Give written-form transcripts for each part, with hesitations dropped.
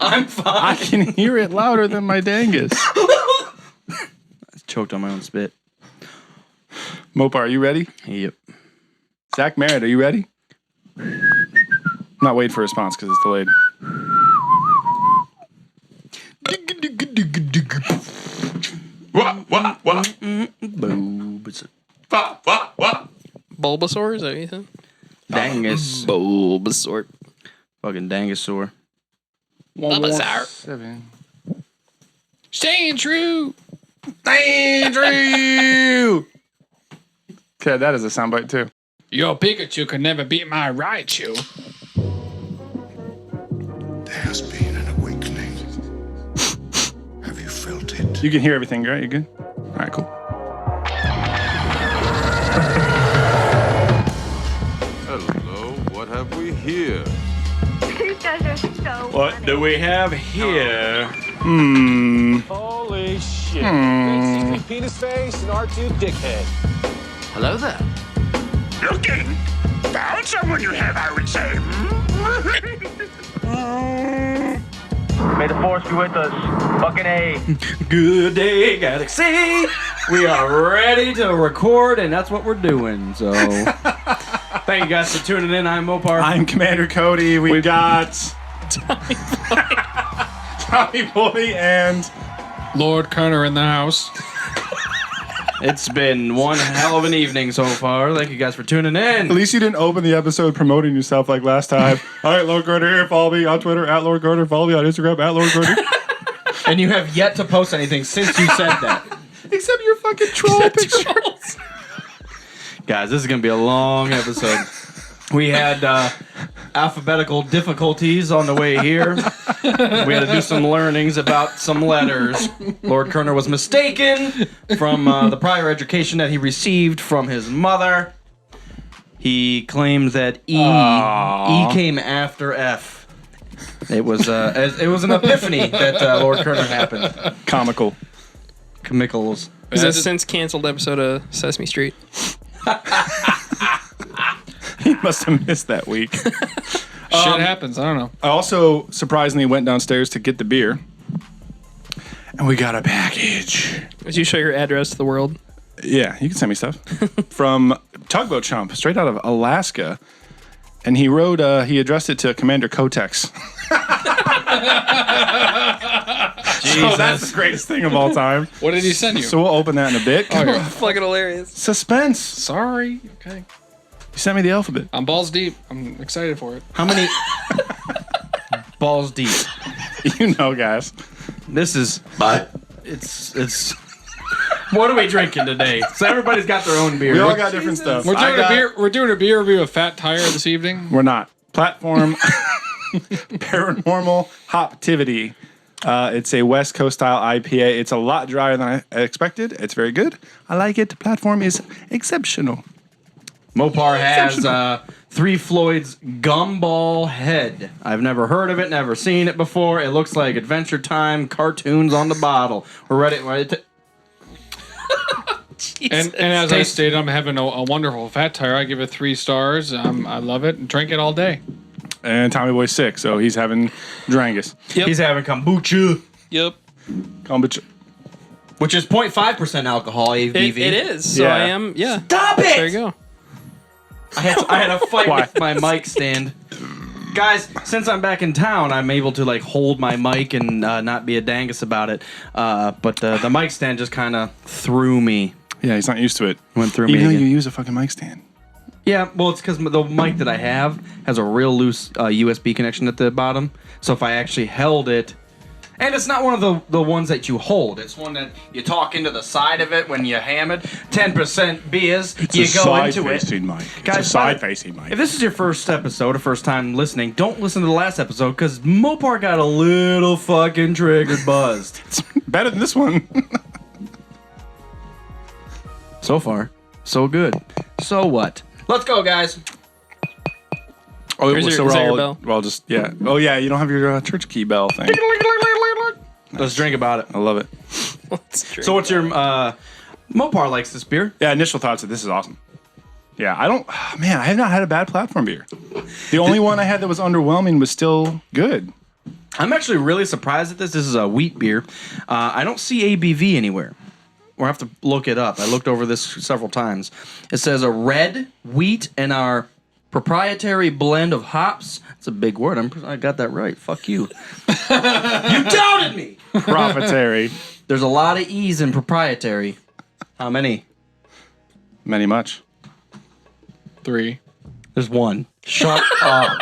I'm fine. I can hear it louder than my dangus. I choked on my own spit. Mopar, are you ready? Yep. Zach Merritt, are you ready? I'm not waiting for a response because it's delayed. What? Bulbasaur, is that what you said? Dangus. Bulbasaur. Fucking Dangosaur. Bulbasaur. Staying true. Staying true. Okay, that is a soundbite too. Your Pikachu could never beat my Raichu. There has been an awakening. Have you felt it? You can hear everything, right? You good? All right, cool. Hello, what have we here? You guys are so What funny. do we have here? Holy shit. Thanks, C3 Penis Face and R2 Dickhead. Hello there. Looking. Found someone you have, I would say. May the force be with us. Fucking A. Good day, Galaxy. We are ready to record, and that's what we're doing. So, thank you guys for tuning in. I'm Mopar. I'm Commander Cody. We got Tommy Boy and Lord Kerner in the house. It's been one hell of an evening so far. Thank you guys for tuning at in. least you didn't open the episode promoting yourself like last time. All right, Lord Gerder here. Follow me on Twitter at Lord Gerder. Follow me on Instagram at Lord Gerder. And you have yet to post anything since you said that. Except your fucking troll pictures. Guys, this is going to be a long episode. We had alphabetical difficulties on the way here. We had to do some learnings about some letters. Lord Kerner was mistaken from the prior education that he received from his mother. He claimed that E came after F. It was an epiphany that Lord Kerner happened. Comical. Chemicals. Is this since canceled episode of Sesame Street? He must have missed that week. Shit happens. I don't know. I also surprisingly went downstairs to get the beer. And we got a package. Did you show your address to the world? Yeah, you can send me stuff. From Tugboat Chump, straight out of Alaska. And he wrote, he addressed it to Commander Kotex. So that's the greatest thing of all time. What did he send you? So we'll open that in a bit. Oh, you're Fucking hilarious. Suspense. sorry. Okay. You sent me the alphabet. I'm balls deep. I'm excited for it. How many balls deep? You know, guys. This is, it's. What are we drinking today? So everybody's got their own beer. We all got different stuff. We're doing a beer review of Fat Tire this evening. We're not. Platform Paranormal Hoptivity. It's a West Coast style IPA. It's a lot drier than I expected. It's very good. I like it. Platform is exceptional. Mopar has Three Floyd's Gumball Head. I've never heard of it, never seen it before. It looks like Adventure Time cartoons on the bottle. We're ready to... And as I stated, I'm having a wonderful Fat Tire. I give it 3 stars. I love it. Drink it all day. And Tommy Boy's sick, so he's having Drangus. Yep. He's having kombucha, Yep. Kombucha. which is 0.5% alcohol, ABV. It is. So Yeah. I am. Yeah. Stop it! There you go. I had a fight Why? with my mic stand. Guys, since I'm back in town, I'm able to like hold my mic and not be a dangus about it. But the mic stand just kind of threw me. Yeah, he's not used to it. Went through Even me though again. you use a fucking mic stand. Yeah, well, it's because the mic that I have has a real loose USB connection at the bottom. So if I actually held it, and it's not one of the ones that you hold. It's one that you talk into the side of it when you ham it. 10% beers, you go into it. Mic. Guys, It's a side-facing mic. If this is your first episode or first time listening, don't listen to the last episode because Mopar got a little fucking triggered buzzed. It's better than this one. So far, so good. So what? Let's go, guys. Oh, Is that your bell? We're all just, yeah. Oh, yeah, you don't have your church key bell thing. Let's drink about it. I love it. So what's your... Mopar likes this beer. Yeah, initial thoughts of this is awesome. Yeah, I have not had a bad platform beer. The only one I had that was underwhelming was still good. I'm actually really surprised at this. This is a wheat beer. I don't see ABV anywhere. We'll have to look it up. I looked over this several times. It says a red wheat and our proprietary blend of hops. That's a big word. I got that right. Fuck you. You doubted me. Proprietary. There's a lot of E's in proprietary. How many? Many much. 3. There's 1. Shut up.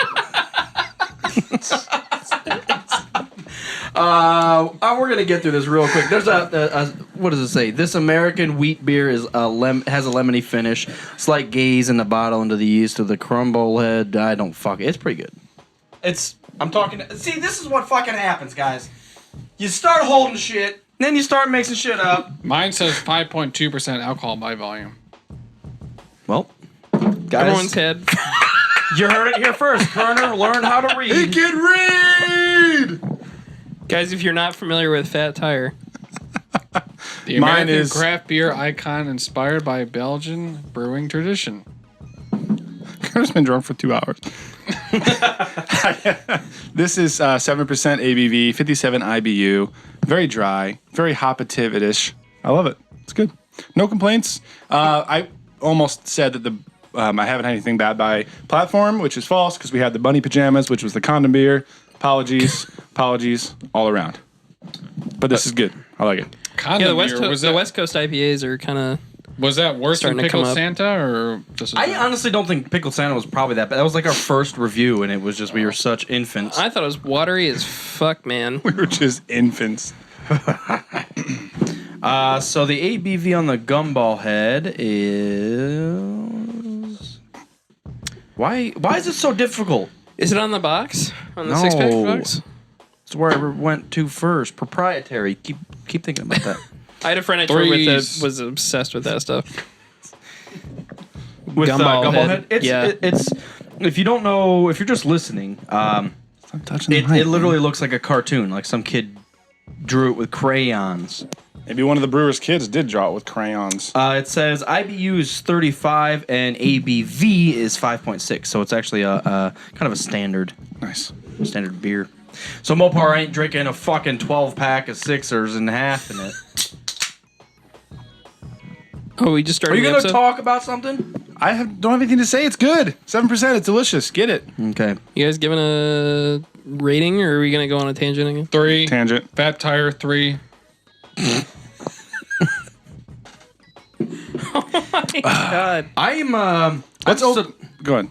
We're gonna get through this real quick. There's a what does it say? This American wheat beer is has a lemony finish, slight gaze in the bottle into the yeast of the crumble head. I don't fuck it. It's pretty good. I'm talking. See, this is what fucking happens, guys. You start holding shit, then you start mixing shit up. Mine says 5.2% alcohol by volume. Well, guys, everyone's head. You heard it here first. Kerner learned how to read. He can read. Guys, if you're not familiar with Fat Tire, The American craft beer icon inspired by Belgian brewing tradition. Kerner's been drunk for 2 hours. This is 7% ABV, 57 IBU. Very dry, very hoppativish. I love it. It's good. No complaints. I almost said that I haven't had anything bad by platform, which is false because we had the bunny pajamas, which was the condom beer. Apologies all around. But this is good. I like it. Condom the beer, West Coast IPAs are kind of. Was that worse than starting to Pickled come up. Santa, or just? I honestly don't think Pickled Santa was probably that bad. That was like our first review, and it was just we were such infants. I thought it was watery as fuck, man. We were just infants. So the ABV on the gumball head is why is it so difficult? Is it on the box? On the No. 6-pack box? It's where I went to first. Proprietary. Keep thinking about that. I had a friend I toured with that Threes. was obsessed with that stuff. With Gumball gumball head. head. It's if you don't know, if you're just listening, Stop touching the it mic, literally man. looks like a cartoon, like some kid drew it with crayons. Maybe one of the brewer's kids did draw it with crayons. It says IBU is 35 and ABV is 5.6, so it's actually a kind of a standard Nice. beer. So Mopar ain't drinking a fucking 12-pack of Sixers and half in it. Oh, we just Are started you the gonna episode? talk about something? Don't have anything to say. It's good. 7%. It's delicious. Get it. Okay. You guys giving a rating, or are we going to go on a tangent again? 3. Tangent. Fat Tire 3. God. I'm Let's go ahead.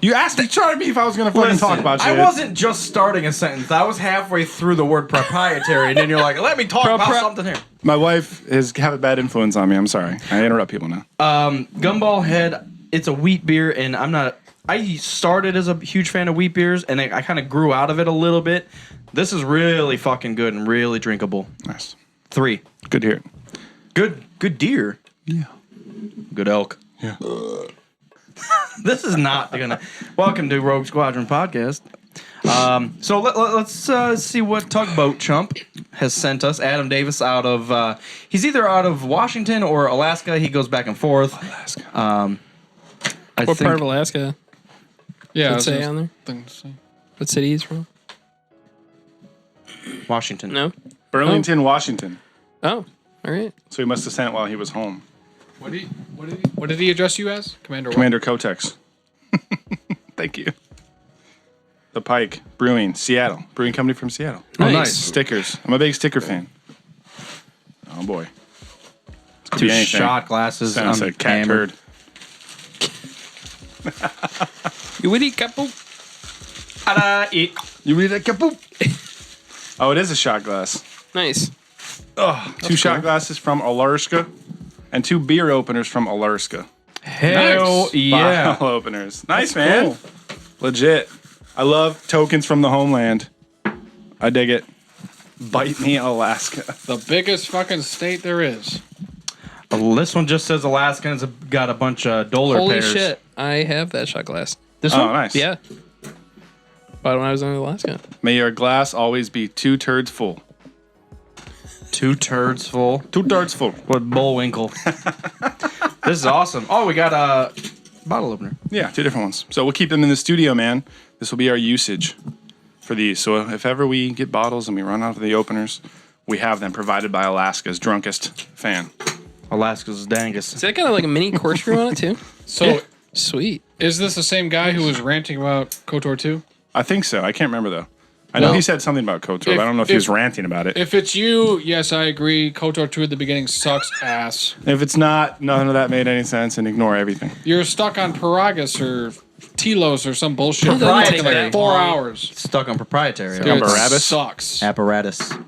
You asked me, charged me if I was going to fucking talk about shit. I wasn't just starting a sentence. I was halfway through the word proprietary, and then you're like, "Let me talk about something here." My wife has have a bad influence on me. I'm sorry. I interrupt people now. Gumball Head. It's a wheat beer, and I started as a huge fan of wheat beers, and I kind of grew out of it a little bit. This is really fucking good and really drinkable. Nice. 3. Good to hear it. Good deer. Yeah. Good elk. Yeah. This is not gonna. Welcome to Rogue Squadron Podcast. So let's see what Tugboat Chump has sent us. Adam Davis out of he's either out of Washington or Alaska. He goes back and forth. Alaska. What part of Alaska? Yeah. Does it say on there? Thing to say. What city he's from? Washington. No? Burlington, Washington. Oh, all right. So he must have sent it while he was home. What did he address you as? Commander what? Commander Kotex. Thank you. The Pike Brewing, Seattle. Brewing company from Seattle. Oh, Nice. nice. Stickers. I'm a big sticker fan. Oh boy. This could 2 be anything. shot glasses. Sounds on like cat camera. turd. You would eat couple? You read that kapoop? Oh, it is a shot glass. Nice. Oh, 2 shot glasses from Alaska and 2 beer openers from Alaska. Hell Nice. yeah. Bottle openers. Nice, man. Legit. I love tokens from the homeland. I dig it. Bite me, Alaska. The biggest fucking state there is. Well, this one just says Alaska and it's got a bunch of dollar Holy pairs. shit. I have that shot glass. This Oh, one? nice. Yeah. Bought it when I was in Alaska. May your glass always be 2 turds full. 2 turds full. 2 turds full. What Bullwinkle. This is awesome. Oh, we got a bottle opener. Yeah, 2 different ones. So we'll keep them in the studio, man. This will be our usage. for these. So if ever we get bottles and we run out of the openers, we have them provided by Alaska's drunkest fan. Alaska's dangest. Is that got like a mini corkscrew on it too? So, Sweet. is this the same guy who was ranting about KOTOR 2? I think so. I can't remember though. I know Well, he said something about KOTOR, but I don't know if he was ranting about it. If it's you, yes, I agree. KOTOR 2 at the beginning sucks ass. If it's not, none of that made any sense, and ignore everything. You're stuck on Paragus or Telos or some bullshit for Proprietary. fucking like 4 hours. Stuck on proprietary. Dude, on it Barabbas? sucks. Apparatus. All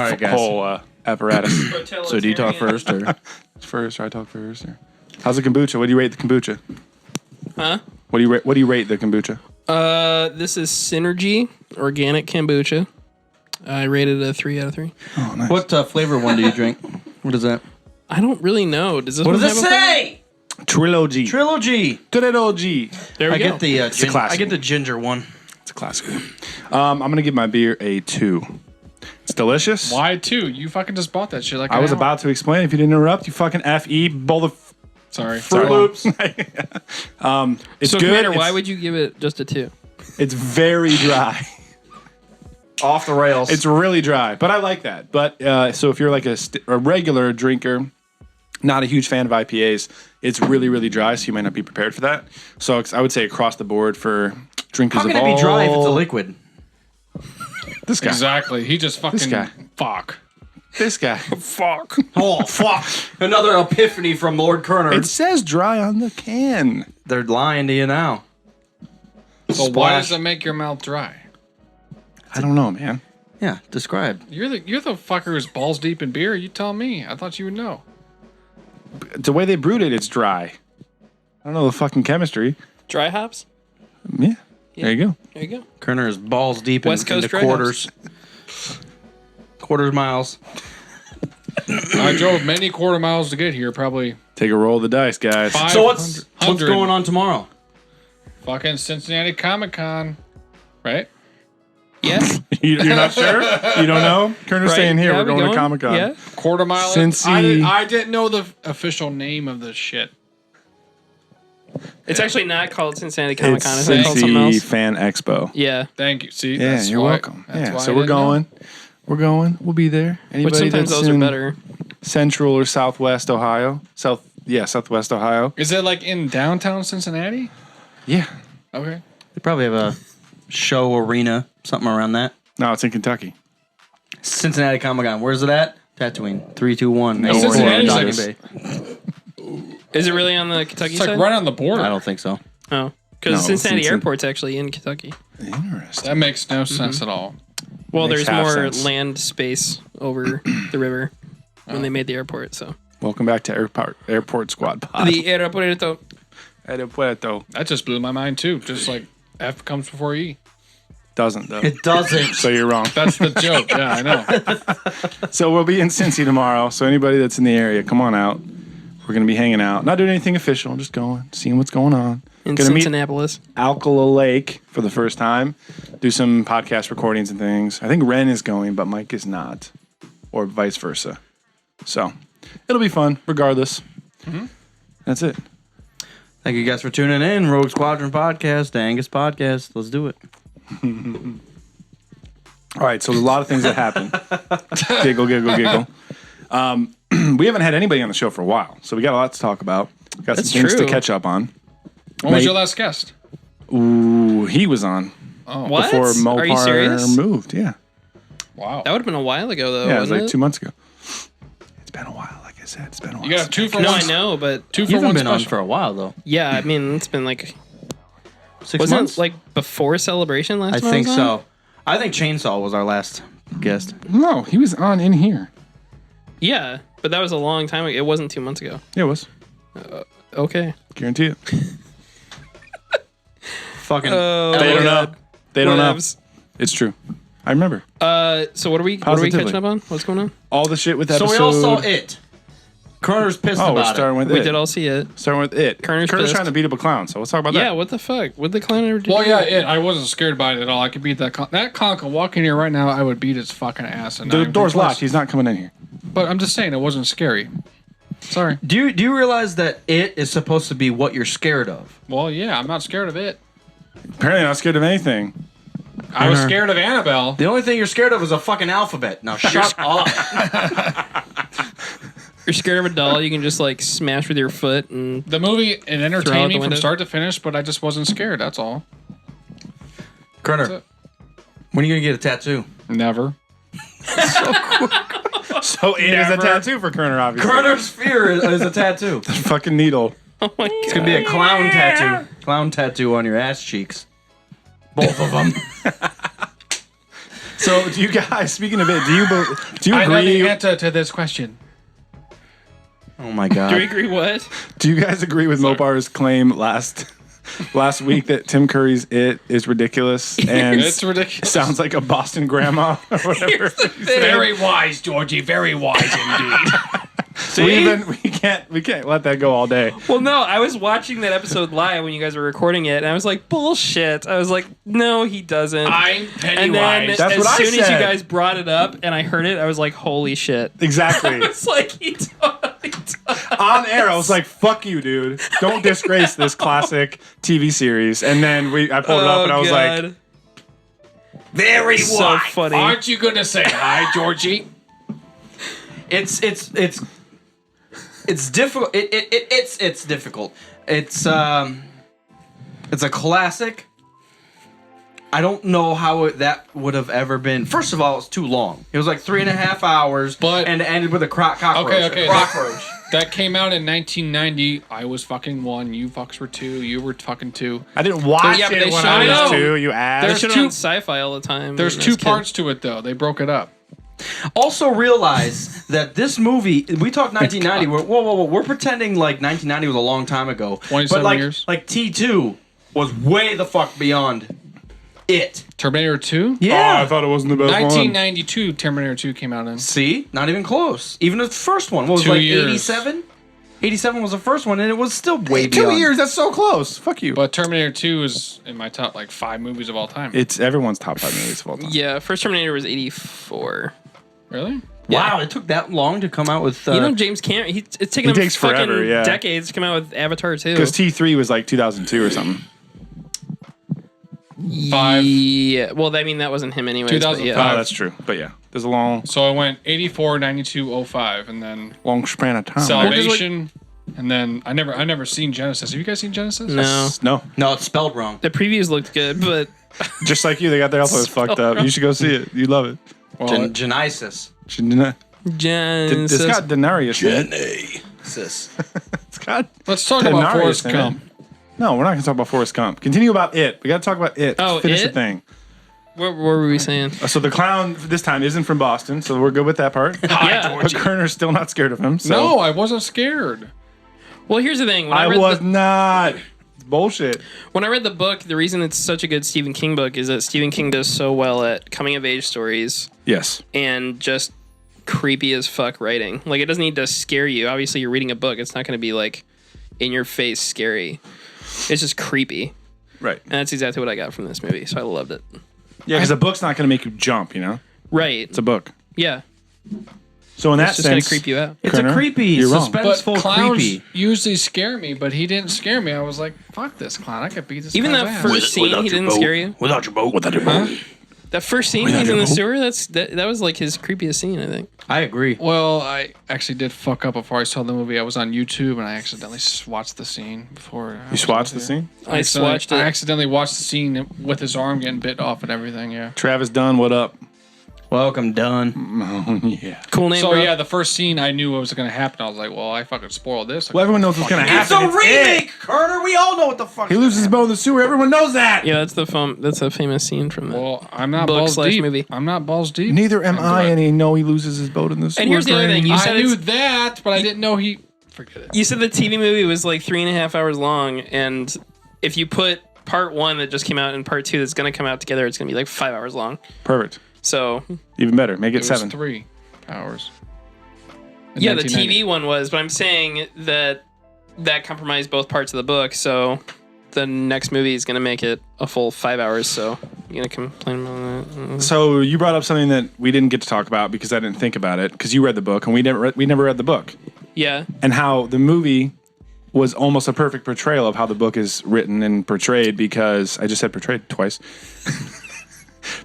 right, guys. Whole apparatus. So do you talk first or? First, or I talk first. Or... How's the kombucha? What do you rate the kombucha? Huh? What do you rate the kombucha? This is Synergy Organic Kombucha. I rated it a 3 out of 3. Oh, nice. What flavor one do you drink? What is that? I don't really know. Does this What one does it have a flavor? say? Trilogy. Trilogy. Trilogy. There we I go. get the a classic. I get the ginger one. It's a classic. I'm gonna give my beer a 2. It's delicious. Why 2? You fucking just bought that shit like I an was hour. about to explain. If you didn't interrupt, you fucking FE bowl of Sorry. Fruit Loops. It's So, good. Commander, why It's- would you give it just a 2? It's very dry. Off the rails. It's really dry, but I like that. But so if you're like a regular drinker, not a huge fan of IPAs, it's really, really dry, so you might not be prepared for that. So I would say across the board for drinkers How of can all... it be dry if it's a liquid? This guy. Exactly. He just fucking guy. fuck. This guy. Fuck. Oh fuck! Another epiphany from Lord Kerner. It says dry on the can. They're lying to you now. So why Splash. does it make your mouth dry? I don't know, man. Yeah, describe. You're the fucker who's balls deep in beer. You tell me. I thought you would know. The way they brewed it, it's dry. I don't know the fucking chemistry. Dry hops? Yeah. There you go. There you go. Kerner is balls deep West in Coast the dry quarters. Quarters miles. I drove many quarter miles to get here. Probably Take a roll of the dice, guys. 500. So what's going on tomorrow? Fucking Cincinnati Comic Con, right? Yes. You're not sure? You don't know? Kerner's Right. saying here, Yeah, we're going to Comic Con. Yeah. Quarter mile. Cincy. I didn't know the official name of this shit. It's actually not called Cincinnati Comic It's Con. It's called something Cincy else. Fan Expo. Yeah. Thank you. See, Yeah, that's you're why- welcome. that's Yeah, why so I we're didn't know. going. We're going. We'll be there. Anybody Which sometimes that's those are in better. Central or Southwest Ohio. Southwest Ohio. Is it like in downtown Cincinnati? Yeah. Okay. They probably have a show arena, something around that. No, it's in Kentucky. Cincinnati Comic Con. Where's it at? Tatooine. 3, 2, 1. No, Cincinnati's Doggy like- Bay. Is it really on the Kentucky It's like side? right on the border. I don't think so. Oh. Because No, Cincinnati Cincinnati. Airport's actually in Kentucky. Interesting. That makes no sense at all. Well, Makes there's half more sense. land space over the river when they made the airport, so. Welcome back to Airport Squad Pod. The aeropuerto. Aeropuerto. That just blew my mind too. Just like F comes before E. Doesn't, though. It doesn't. So you're wrong. That's the joke. Yeah, I know. So we'll be in Cincy tomorrow. So anybody that's in the area, come on out. We're going to be hanging out. Not doing anything official. Just going, seeing what's going on. In Gonna meet Cincinnati. Alcala Lake for the first time. Do some podcast recordings and things. I think Ren is going, but Mike is not. Or vice versa. So it'll be fun regardless. That's it. Thank you guys for tuning in. Rogue Squadron Podcast, Angus Podcast. Let's do it. All right, so there's a lot of things that happen. Giggle, giggle, giggle. We haven't had anybody on the show for a while, so we got a lot to talk about. Got That's some things true. to catch up on. When was Mate. your last guest? Ooh, he was on What? before Are you serious? Mopar moved. Yeah, Wow. That would have been a while ago, though. yeah, it was wasn't like it? 2 months ago. It's been a while, like I said. It's been a while. You got a 2 for No, 1. I know, but 2 You for haven't 1 been on special. for a while, though. yeah, I mean, it's been like, 6 wasn't months? it like before Celebration last I time? think was on? so. I think Chainsaw was our last guest. No, he was on in here. Yeah, but that was a long time ago. It wasn't 2 months ago. Yeah, it was. Okay. Guarantee it. Fucking. Oh, They don't know. They don't know. Whatevs. It's true. I remember. So what are we Positively. catching up on? What's going on? All the shit with so episode. we all saw it. Kerner's pissed Oh, we're about starting it. with We it. did all see it. Starting with it. Kerner's Kerner's pissed. trying to beat up a clown, so let's talk about Yeah, that. what the fuck? What the clown ever do? Well, yeah, I wasn't scared by it at all. I could beat that clown. That clown could walk in here right now. I would beat his fucking ass. And not The even door's think twice. locked. He's not coming in here. But I'm just saying, it wasn't scary. Sorry. Do you realize that it is supposed to be what you're scared of? Well, yeah, I'm not scared of it. Apparently not scared of anything. I was scared of Annabelle. The only thing you're scared of is a fucking alphabet. Now shut up. You're scared of a doll you can just like smash with your foot and The movie, it Throw out entertained the me from window. start to finish, but I just wasn't scared. That's all. Kerner, when are you going to get a tattoo? Never. So it is a tattoo for Kerner, obviously. Kerner's fear is a tattoo. Fucking needle. oh my It's god. going to be a clown tattoo. Clown tattoo on your ass cheeks. Both of them. So do you guys, speaking of it, do you I know the agree? answer to this question. Oh my god. Do we agree what? Do you guys agree with Mopar's claim last week that Tim Curry's It is ridiculous and It's ridiculous. sounds like a Boston grandma or whatever? Very wise, Georgie. Very wise indeed. We can't let that go all day. Well, no, I was watching that episode live when you guys were recording it, and I was like, bullshit. I was like, no, he doesn't. I'm and then Pennywise. That's as what I soon as you said. guys brought it up and I heard it, I was like, holy shit. Exactly. It's like, he totally does. On air, I was like, "Fuck you, dude! Don't disgrace this classic TV series." And then I pulled it up, and I was like, Very so wise. funny. Aren't you going to say hi, Georgie? It's difficult. It's difficult. It's a classic. I don't know how that would have ever been. First of all, it's too long. It was like 3.5 hours, But- and it ended with a cockroach. Okay. A cockroach. That came out in 1990. I was fucking 1. You fucks were 2. You were fucking 2. "I didn't watch Yeah, but they it when showed I it was on- 2, You They ass." should two- on sci-fi all the time. There's when I 2 was a kid. parts to it, though. They broke it up. Also realize that this movie, we talk 1990. Whoa. We're pretending like 1990 was a long time ago. 27 but years. Like T2 was way the fuck beyond it. Terminator 2? Oh, I thought it wasn't the best one. 1992, Terminator 2 came out in. See? Not even close. Even the first one. What was it, 2 like years. 87? 87 was the first one, and it was still way 2 beyond. years. That's so close. Fuck you. But Terminator 2 is in my top 5 movies of all time. It's everyone's top 5 movies of all time. Yeah, first Terminator was 84. Really? Wow, it took that long to come out with. You know, James Cameron, it's taken him takes fucking forever, yeah. decades to come out with Avatar 2. Because T3 was like 2002 or something. 5. Yeah, well, I mean, that wasn't him anyways. 2005. But yeah. Oh, that's true. But yeah, there's a long So I went 84, 92, 05, and then span of time. Salvation, and then I never seen Genesis. Have you guys seen Genesis? No. No, No, it's spelled wrong. The previews looked good, but just like you, they got their alphabet fucked up. You should go see it. You love it. Well, Genesis. It's got Denarius in it. Sis. It's got. let's talk about Denarius Forrest in it. Gump. No, we're not going to talk about Forrest Gump. Continue about it. We got to talk about it. Oh, Finish It? the thing. what were we saying? So the clown this time isn't from Boston, so we're good with that part. Yeah. But Kerner's still not scared of him. So. No, I wasn't scared. Well, here's the thing. When I read was not. It's bullshit. When I read the book, the reason it's such a good Stephen King book is that Stephen King does so well at coming of age stories Yes. and just creepy as fuck writing. Like, it doesn't need to scare you. Obviously, you're reading a book. It's not going to be like in your face scary. It's just creepy. Right. And that's exactly what I got from this movie. So I loved it. Yeah, because a book's not going to make you jump, you know? Right. It's a book. Yeah. So in that It's just going sense, to creep you out. It's Kerner, a creepy, you're wrong. But suspenseful, clowns creepy. usually scare me, but he didn't scare me. I was like, fuck this clown. I could beat this Even guy's that ass. first scene, he didn't scare you. Without your boat. Without your boat. That first scene he's in the sewer, that was like his creepiest scene, I think. I agree. Well, I actually did fuck up before I saw the movie. I was on YouTube and I accidentally watched the scene before. You swatched the scene? I swatched I it. accidentally watched the scene with his arm getting bit off and everything. Yeah. Travis Dunn, what up? Welcome, done. Yeah. Cool name, So bro. yeah, the first scene I knew what was going to happen. I was like, well, I fucking spoiled this. Well, everyone knows what's going to It's happen. a remake, Kerner. We all know what the fuck. He loses his boat in the sewer. Everyone knows that. Yeah, that's a famous scene from that. Well, I'm not Book balls slash deep. movie. I'm not balls deep. Neither am I'm I, good. and he know he loses his boat in the sewer. And here's the other thing. You I said knew it's- that, but I didn't know he. Forget it. You said the TV movie was like 3.5 hours long, and if you put part 1 that just came out and part 2 that's going to come out together, it's going to be like 5 hours long. Perfect. So, Even better. Make it, It was 7. 3 hours. In yeah, the 1990. TV one was, but I'm saying that compromised both parts of the book, so the next movie is going to make it a full 5 hours, so you're going to complain about that? So you brought up something that we didn't get to talk about because I didn't think about it because you read the book and we never read the book, Yeah. and how the movie was almost a perfect portrayal of how the book is written and portrayed because I just said portrayed twice.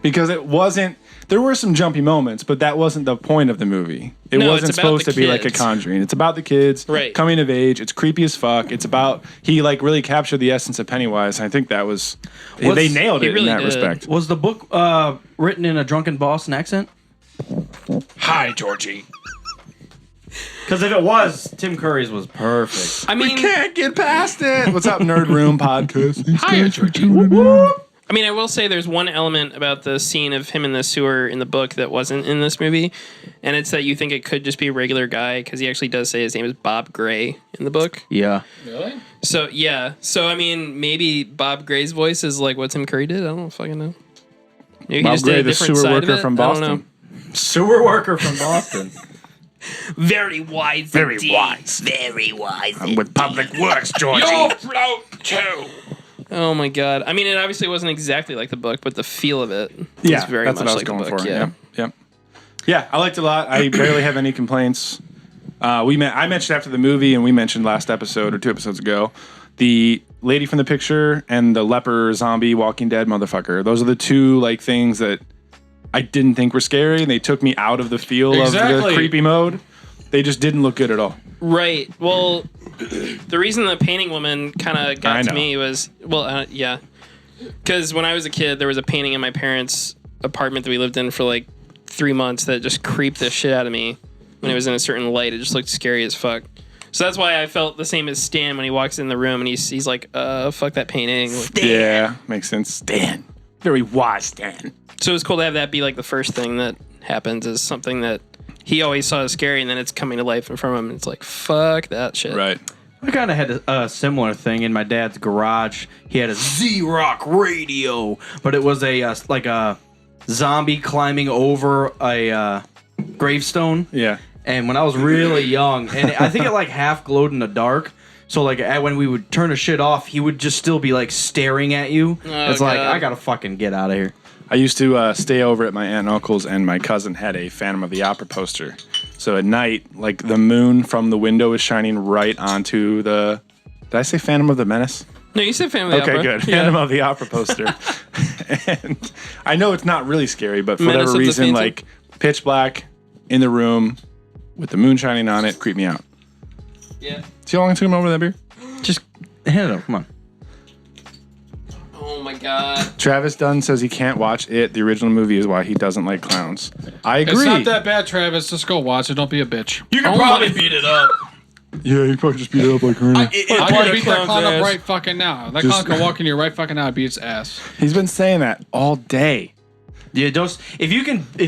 because it wasn't. There were some jumpy moments, but that wasn't the point of the movie. It No, wasn't it's about supposed the to be like a kids. Conjuring. It's about the kids Right. coming of age. It's creepy as fuck. It's about he like really captured the essence of Pennywise. And I think that was they nailed he it really in that did. respect. Was the book written in a drunken Boston accent? Hi, Georgie. Because if it was, Tim Curry's was perfect. I mean, Can't get past it. What's up, Nerd Room Podcast? Hi, Georgie. I mean, I will say there's one element about the scene of him in the sewer in the book that wasn't in this movie, and it's that you think it could just be a regular guy because he actually does say his name is Bob Gray in the book. Yeah. Really? So yeah, so I mean, maybe Bob Gray's voice is like what Tim Curry did. I don't fucking know. Maybe Bob he just did Gray, a the different sewer side of worker it. from I don't Boston. know. Sewer worker from Boston. Very wise. Very indeed. wise. Very wise. I'm with Public Works, Georgie. Your float too. Oh my god. I mean, it obviously wasn't exactly like the book, but the feel of it Yeah, is very that's much what I was like going the book. for. Yeah. Yep. Yeah, I liked it a lot. I barely have any complaints. I mentioned after the movie, and we mentioned last episode or 2 episodes ago, the lady from the picture and the leper zombie Walking Dead motherfucker. Those are the 2 like things that I didn't think were scary, and they took me out of the feel of the Exactly. creepy mode. They just didn't look good at all. Right. Well, the reason the painting woman kind of I got to know. me was, yeah. Because when I was a kid, there was a painting in my parents' apartment that we lived in for like 3 months that just creeped the shit out of me when it was in a certain light. It just looked scary as fuck. So that's why I felt the same as Stan when he walks in the room and he's like, fuck that painting. Yeah, makes sense. Stan. Very wise, Stan. So it was cool to have that be like the first thing that happens is something that he always saw as scary, and then it's coming to life in front of him. And it's like, fuck that shit. Right. I kind of had a similar thing in my dad's garage. He had a Z-Rock radio, but it was a like a zombie climbing over a gravestone. Yeah. And when I was really young, and I think it like half glowed in the dark. So like when we would turn the shit off, he would just still be like staring at you. It's like, God. I gotta fucking get out of here. I used to stay over at my aunt and uncle's, and my cousin had a Phantom of the Opera poster. So at night, like the moon from the window is shining right onto the. Did I say Phantom of the Menace? No, you said Family Opera. Okay, good. Yeah. Phantom of the Opera poster. And I know it's not really scary, but for Menace whatever of the reason, Phantom? like pitch black in the room with the moon shining on it, creeped me out. Yeah. See how long it took him over that beer? Just hit it up. Come on. Oh my god. Travis Dunn says he can't watch it. The original movie is why he doesn't like clowns. I agree. It's not that bad, Travis. Just go watch it. Don't be a bitch. You can probably beat it up. Yeah, you probably just beat it up like Ernie. I'm gonna beat that clown's clown up ass. right fucking now. That Just- clown can walk in here right fucking now and beat its ass. He's been saying that all day. Yeah, if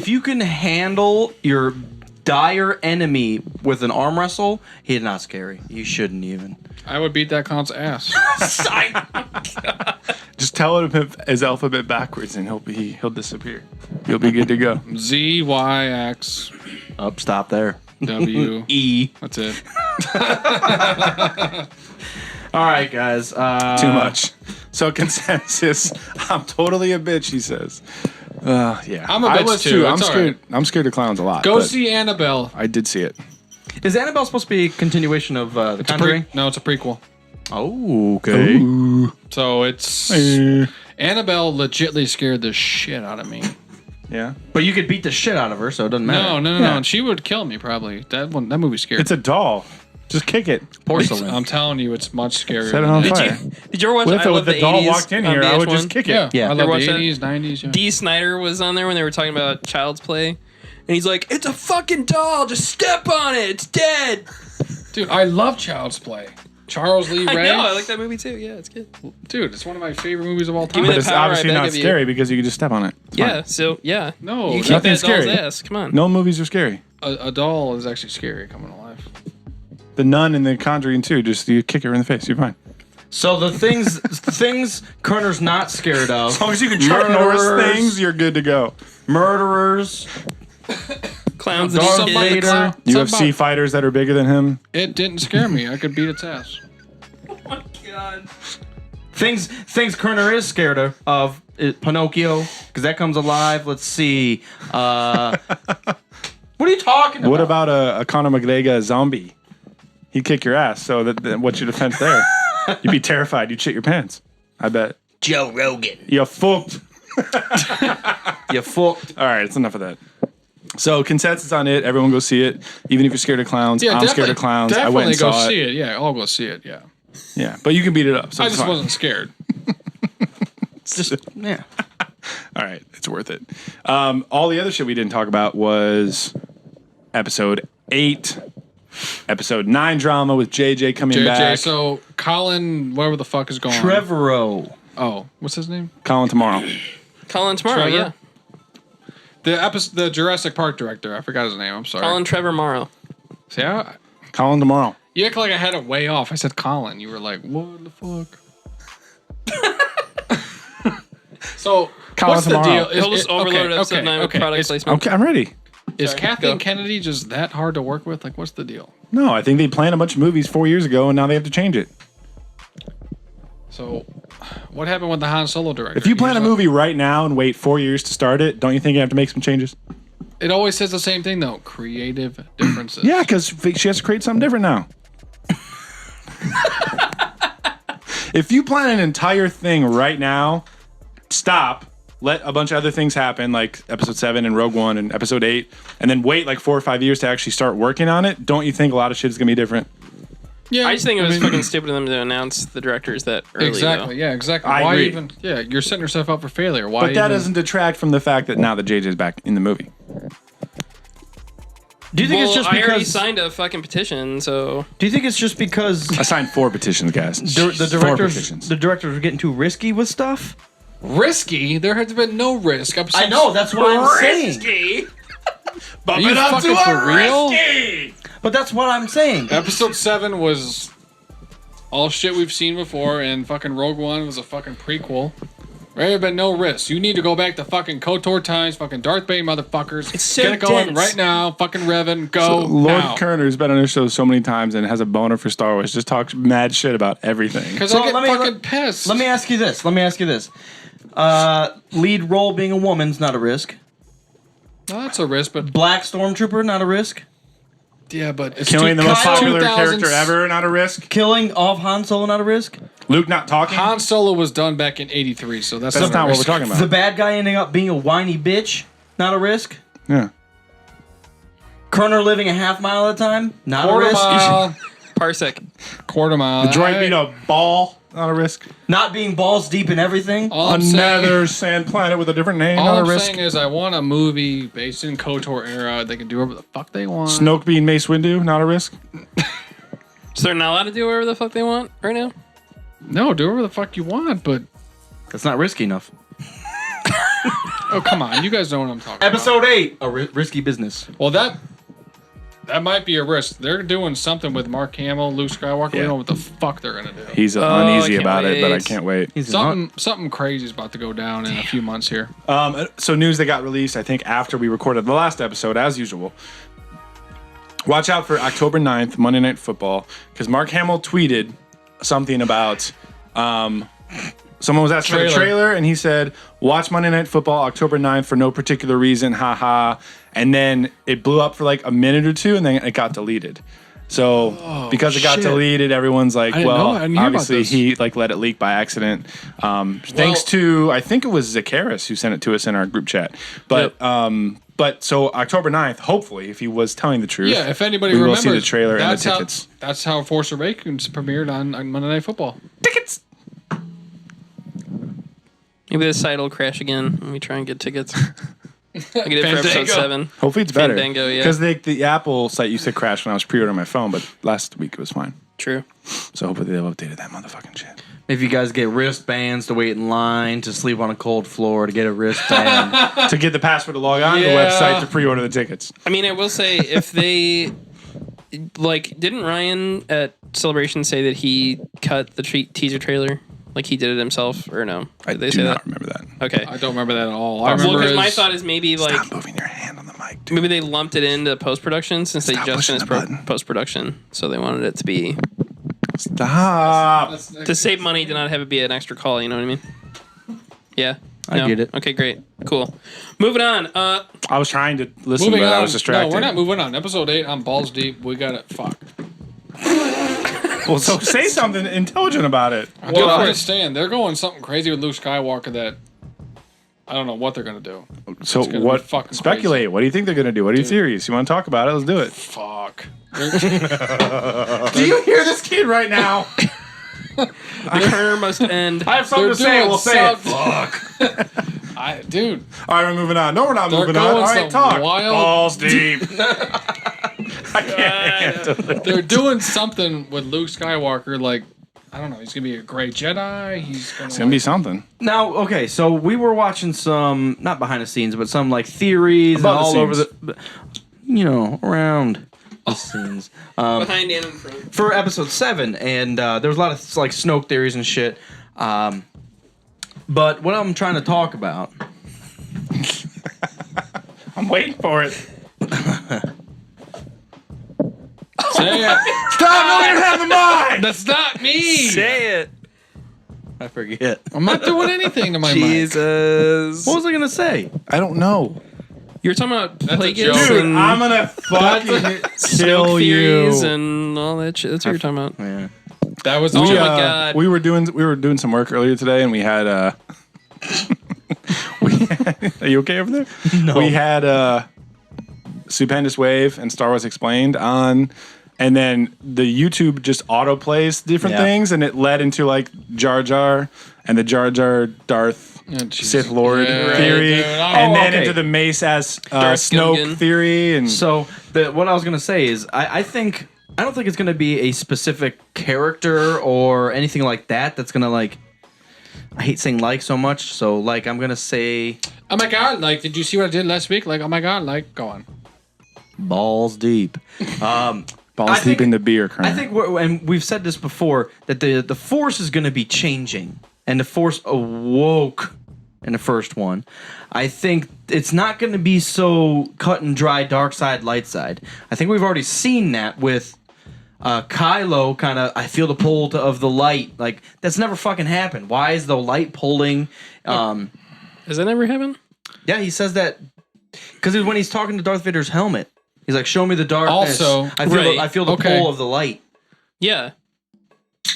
you can handle your dire enemy with an arm wrestle, he's not scary. You shouldn't even. I would beat that clown's ass. Just tell him his alphabet backwards, and he'll disappear. He'll be good to go. Z Y X Up, stop there. W. E. That's it. All right, guys. Too much. So consensus. I'm totally a bitch. He says. Yeah. I'm a I bitch was too. I'm It's scared. I'm scared of clowns a lot. Go but see Annabelle. I did see it. Is Annabelle supposed to be a continuation of The It's a Conjuring? no, it's a prequel. Oh, okay. So it's Annabelle legitly scared the shit out of me. Yeah. But you could beat the shit out of her, so it doesn't matter. No. Yeah. And she would kill me probably. That movie scared. It's a doll. Just kick it. Porcelain. I'm telling you, it's much scarier. Set it than on that. fire. Did you ever watch What I if Love the the doll 80s walked in on here? I would VH1? just kick it. Yeah, Yeah. I You love ever the watch that? 80s, 90s. Yeah. Dee Snider was on there when they were talking about Child's Play. And he's like, it's a fucking doll. Just step on it. It's dead. Dude, I love Child's Play. Charles Lee I Ray. know. I like that movie too. Yeah, it's good. Dude, it's one of my favorite movies of all me time. But the it's power, I obviously beg not of you. scary because you can just step on it. It's Yeah. fine. So yeah. No, you that's kick nothing that doll's scary. ass. Come on. No movies are scary. a doll is actually scary coming alive. The Nun and The Conjuring too. Just you kick her in the face. You're fine. So the things Kerner's not scared of. As long as you can Chuck Norris Murderers. things, you're good to go. Murderers. Clowns Darth and shit. Vader. Clown- UFC somebody- fighters that are bigger than him. It didn't scare me. I could beat its ass. Oh my god. Things Kerner is scared of Pinocchio, because that comes alive. Let's see. What are you talking about? What about a Conor McGregor zombie? He'd kick your ass. So what's your defense there? You'd be terrified. You'd shit your pants. I bet. Joe Rogan. You're fucked. You fucked. All right, it's enough of that. So consensus on it. Everyone go see it. Even if you're scared of clowns. I'm scared of clowns. I went and go saw see it. it. Yeah, I'll go see it. Yeah. Yeah, but you can beat it up. So I it's just fine. wasn't scared. Yeah. All right, it's worth it. All the other shit we didn't talk about was episode 8, episode 9 drama with JJ coming back. So Colin, whatever the fuck is going on. Trevorrow. Oh, what's his name? Colin tomorrow. Colin tomorrow, Trevor? yeah. The Jurassic Park director. I forgot his name. I'm sorry. Colin Trevor Morrow. See, Colin tomorrow. you act like I had it way off. I said Colin. You were like, what the fuck? So, Colin what's tomorrow. the deal? He'll just overload episode 9 with product placement. I'm ready. Is Sorry, Kathleen go. Kennedy just that hard to work with? Like, what's the deal? No, I think they planned a bunch of movies 4 years ago, and now they have to change it. So, what happened with the Han Solo director? If you plan a He was movie right now and wait 4 years to start it, don't you think you have to make some changes? It always says the same thing, though. Creative differences. Yeah, because she has to create something different now. If you plan an entire thing right now, stop, let a bunch of other things happen, like episode 7 and Rogue One and episode 8, and then wait like 4 or 5 years to actually start working on it, don't you think a lot of shit is going to be different? Yeah, I just think it was fucking stupid of them to announce the directors that early. Exactly. Though. Yeah, exactly. I Why agree. even? Yeah, you're setting yourself up for failure. Why? But that even, doesn't detract from the fact that now that JJ's back in the movie. Do you think Well, it's just I already because? signed a fucking petition, so Do you think it's just because I signed 4 petitions, guys. the 4 directors petitions. the directors are getting too risky with stuff? risky. There has been no risk. I know. That's what I'm saying. Are you fucking for real? But that's what I'm saying. Episode 7 was all shit we've seen before, and fucking Rogue One was a fucking prequel. There have been no risks. You need to go back to fucking KOTOR times, fucking Darth Vader motherfuckers. It's so Get it going dense. right now. Fucking Revan, go Lord now. Kerner's been on our show so many times and has a boner for Star Wars. Just talks mad shit about everything. Because So I get let me- fucking pissed. Let me ask you this. Lead role being a woman's not a risk. Well, that's a risk, but Black Stormtrooper, not a risk. yeah, but it's Killing the most popular 2000s. character ever, not a risk. Killing of Han Solo, not a risk. Luke not talking. Han Solo was done back in '83, so that's That's not what we're risk. talking The about. bad guy ending up being a whiny bitch, not a risk. Yeah. Kerner living a half mile at a time, not a Quarter risk. mile, Parsec. quarter mile. Droid beat a ball, not a risk. Not being balls deep in everything. All I'm saying, Another sand planet with a different name, all not a I'm risk. saying is I want a movie based in KOTOR era. They can do whatever the fuck they want. Snoke being Mace Windu, not a risk. So they're not allowed to do whatever the fuck they want right now? No, do whatever the fuck you want, but That's not risky enough. oh come on, you guys know what I'm talking Episode 8, a risky business. about. Well, that might be a risk. They're doing something with Mark Hamill, Luke Skywalker. We Yeah. don't know what the fuck they're gonna do. He's Oh, I uneasy can't about it, but I wait. can't wait. Something crazy is about to go down in a few months here. So news that got released, I think, after we recorded the last episode, as usual. Watch out for October 9th, Monday Night Football, because Mark Hamill tweeted something about someone was asked for the trailer, and he said, watch Monday Night Football October 9th for no particular reason, haha. And then it blew up for like a minute or two, and then it got deleted. So because it got shit. deleted, everyone's like, I didn't know. I didn't hear about obviously this. he like let it leak by accident. Thanks to, I think it was Zakaris who sent it to us in our group chat. But but so October 9th, hopefully, if he was telling the truth, Yeah, if anybody we will remembers, see the trailer and the that's tickets. That's how Force Awakens premiered on Monday Night Football. Tickets. Maybe the site will crash again when we try and get tickets. I get it for episode Fandango. 7. Hopefully it's better. Fandango, yeah. Because the Apple site used to crash when I was pre-ordering my phone, but last week it was fine. True. So hopefully they've updated that motherfucking shit. If you guys get wristbands to wait in line, to sleep on a cold floor, to get a wristband. To get the password to log on to the Yeah. website to pre-order the tickets. I mean, I will say, if they... Like, didn't Ryan at Celebration say that he cut the teaser trailer? Like, he did it himself? Or no? I Did they do say not that? remember that. Okay. I don't remember that at all. I Well, remember because my his- thought is maybe, like... Stop moving your hand on the mic, dude. Maybe they lumped it into post-production since Stop they just pushing finished the button. post-production. So they wanted it to be... Stop. To save money, to not have it be an extra call, you know what I mean? Yeah? I No? get it. Okay, great. Cool. Moving on. I was trying to listen, moving but on. I was distracted. No, we're not moving on. Episode 8, I'm balls deep. We got it. Fuck. Well, so say something intelligent about it. Well, I understand. They're going something crazy with Luke Skywalker that I don't know what they're gonna do. So gonna be what? fucking Speculate. crazy. What do you think they're gonna do? What are your theories? You want to talk about it? Let's do it. Fuck. Do you hear this kid right now? The Kerner must end. I have something to say. We'll say it. Fuck. Dude. All right, we're moving on. No, we're not They're moving on. going All right, some talk. wild- Balls deep. I can't handle it. They're doing something with Luke Skywalker. Like, I don't know. He's gonna be a great Jedi. It's gonna be something. Now, okay, so we were watching some, not behind the scenes, but some like theories and Above the all over scenes. the, around the scenes. Behind and in front. For episode 7, and there was a lot of like Snoke theories and shit. But what I'm trying to talk about. I'm waiting for it. Say it. Stop! No, you have the mind. That's not me. Say it. I forget. I'm not doing anything to my mic. Jesus. What was I gonna say? I don't know. You were talking about a Plagueis joke. Dude, and I'm gonna fucking Snoke kill theories you. and all that shit. That's what you're talking about. Yeah. That was Oh the my joke. God. We were doing some work earlier today, and we had are you okay over there? No. We had Stupendous Wave and Star Wars Explained on, and then the YouTube just auto plays different Yeah. things, and it led into like Jar Jar and the Jar Jar Darth Jesus. Sith Lord Yeah, theory, dude. and then okay. into the Mace as Darth Snoke Gungan. theory, and So what I was gonna say is I don't think it's gonna be a specific character or anything like that. That's gonna like. I hate saying like so much, so like I'm gonna say Oh my god, like, did you see what I did last week? Like, oh my god, like, go on. balls deep. balls I deep think- in the beer. Kerner. I think, and we've said this before, that the Force is going to be changing, and the Force awoke in the first one. I think it's not going to be so cut and dry, dark side, light side. I think we've already seen that with Kylo. Kind of, I feel the pull of the light. Like that's never fucking happened. Why is the light pulling? Has that ever happened? Yeah, he says that because when he's talking to Darth Vader's helmet, he's like, "Show me the darkness." Also, I feel the okay. pull of the light. Yeah.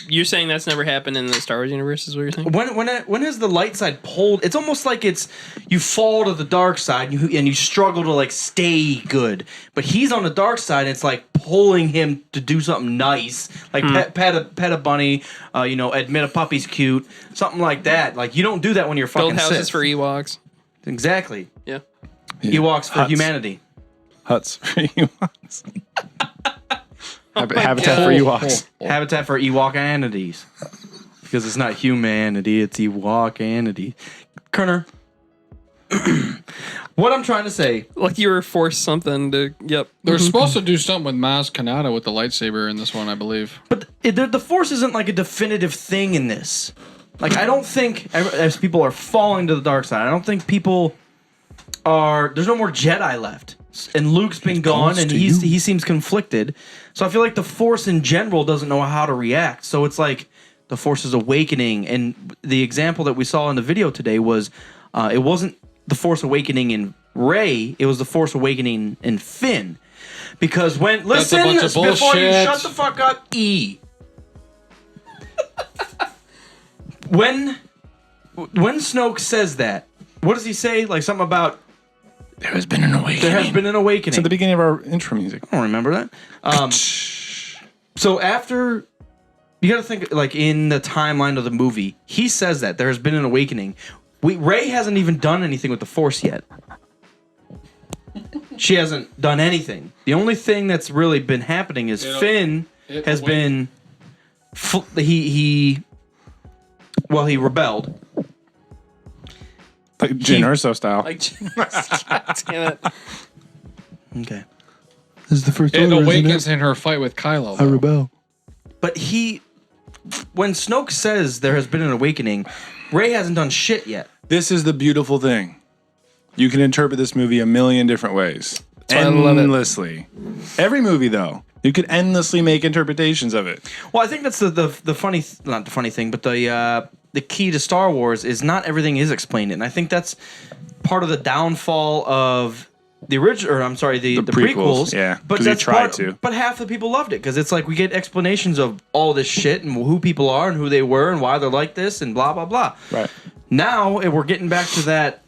You're saying that's never happened in the Star Wars universe, is what you're saying? When has the light side pulled? It's almost like it's you fall to the dark side and you struggle to like stay good. But he's on the dark side. And it's like pulling him to do something nice, like pet a bunny, admit a puppy's cute, something like that. Like you don't do that when you're fucking Build houses Sith. for Ewoks. Exactly. Yeah. Ewoks for Huts. humanity. Huts for Ewoks. Habitat for Ewoks. Habitat for Ewok-anities. Because it's not humanity, it's Ewok-anity. Kerner. What I'm trying to say. Like you were forced something to. Yep. They're supposed to do something with Maz Kanata with the lightsaber in this one, I believe. But the Force isn't like a definitive thing in this. Like, I don't think, as people are falling to the dark side, I don't think people are. There's no more Jedi left. And Luke's been gone, and he seems conflicted. So I feel like the Force in general doesn't know how to react. So it's like the Force is awakening. And the example that we saw in the video today was it wasn't the Force awakening in Rey, it was the Force awakening in Finn. Because when That's a listen bunch of before you bullshit. shut the fuck up, E. When Snoke says that, what does he say? Like something about There has been an awakening. there has been an awakening. It's at the beginning of our intro music. I don't remember that. So after, you got to think like in the timeline of the movie, he says that there has been an awakening. Rey hasn't even done anything with the Force yet. She hasn't done anything. The only thing that's really been happening is Finn has been he rebelled. Like Jyn Erso style. Like, God damn it. Okay. This is the first It awakens in her fight with Kylo. though. rebel. But when Snoke says there has been an awakening, Rey hasn't done shit yet. This is the beautiful thing. You can interpret this movie a million different ways. why I love it. Endlessly. Every movie, though, you could endlessly make interpretations of it. Well, I think that's the funny, not the funny thing, but the key to Star Wars is not everything is explained, and I think that's part of the downfall of the original. Or I'm sorry, the prequels. yeah, but 'cause they that's tried to. But half the people loved it because it's like we get explanations of all this shit and who people are and who they were and why they're like this and blah blah blah. Right. Now we're getting back to that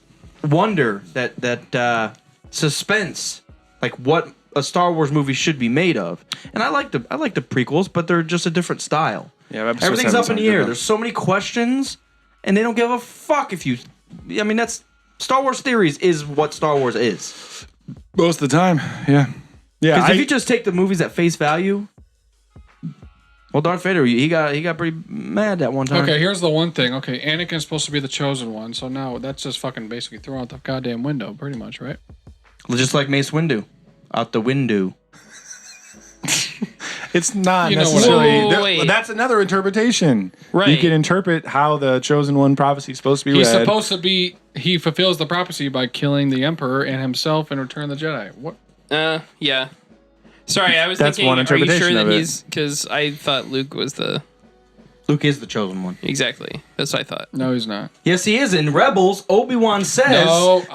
wonder, that suspense, like what a Star Wars movie should be made of. And I like the prequels, but they're just a different style. Yeah, episode Everything's 7 up in the sounds air. good, There's so many questions, and they don't give a fuck if you. I mean, that's Star Wars theories is what Star Wars is. most of the time. Yeah. Because if you just take the movies at face value, well, Darth Vader, he got pretty mad that one time. Okay, here's the one thing. Okay, Anakin's supposed to be the chosen one, so now that's just fucking basically thrown out the goddamn window, pretty much, right? Just like Mace Windu, out the window. It's not You know what I necessarily. mean. Whoa, wait. That's another interpretation. Right. You can interpret how the chosen one prophecy is supposed to be He's read. supposed to be. He fulfills the prophecy by killing the Emperor and himself in Return of the Jedi. What? Yeah. Sorry, I was That's thinking, one are you sure interpretation that of it. he's... Because I thought Luke was the... Luke is the chosen one. Exactly. That's what I thought. No, he's not. Yes, he is. In Rebels, Obi-Wan says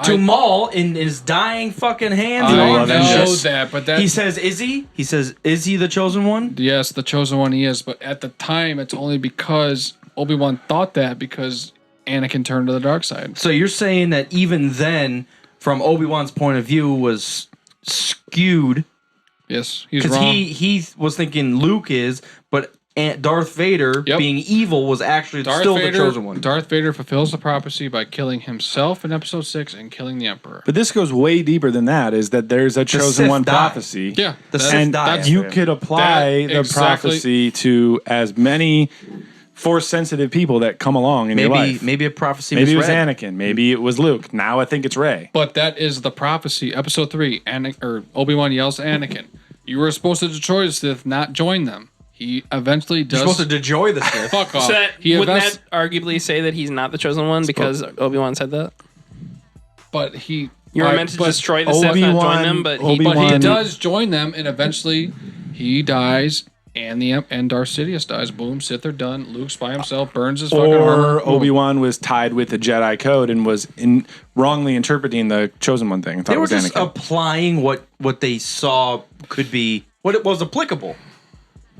to Maul in his dying fucking hands. I and know arms, that, but that he says, "Is he?" He says, "Is he the chosen one?" yes, the chosen one he is. But at the time, it's only because Obi-Wan thought that because Anakin turned to the dark side. So you're saying that even then, from Obi-Wan's point of view, was skewed Yes, he's because wrong. he was thinking Luke is, but Darth Vader being evil was actually still the chosen one. Darth Vader fulfills the prophecy by killing himself in Episode 6 and killing the Emperor. But this goes way deeper than that. Is that there's a chosen Sith one died. prophecy? Yeah, The Sith And died. you could apply That the exactly- prophecy to as many Force-sensitive people that come along in your life. Maybe a prophecy. Maybe it was misread. Anakin. Maybe it was Luke. Now I think it's Rey. But that is the prophecy. Episode 3, Obi-Wan yells to Anakin, "You were supposed to destroy the Sith, not join them." He eventually does. You're supposed to enjoy the Sith. Fuck off. So that, He wouldn't invents- that arguably say that he's not the chosen one because Obi-Wan said that? But he. You were but- meant to but- destroy the Sith, not join them, but he... But he Obi-Wan- does join them, and eventually he dies, and Darth Sidious dies. Boom, Sith are done. Luke's by himself, burns his fucking armor. Or Boom. Obi-Wan was tied with the Jedi Code and was wrongly interpreting the chosen one thing. I thought They it were was just Anakin. applying what they saw could be what it was applicable.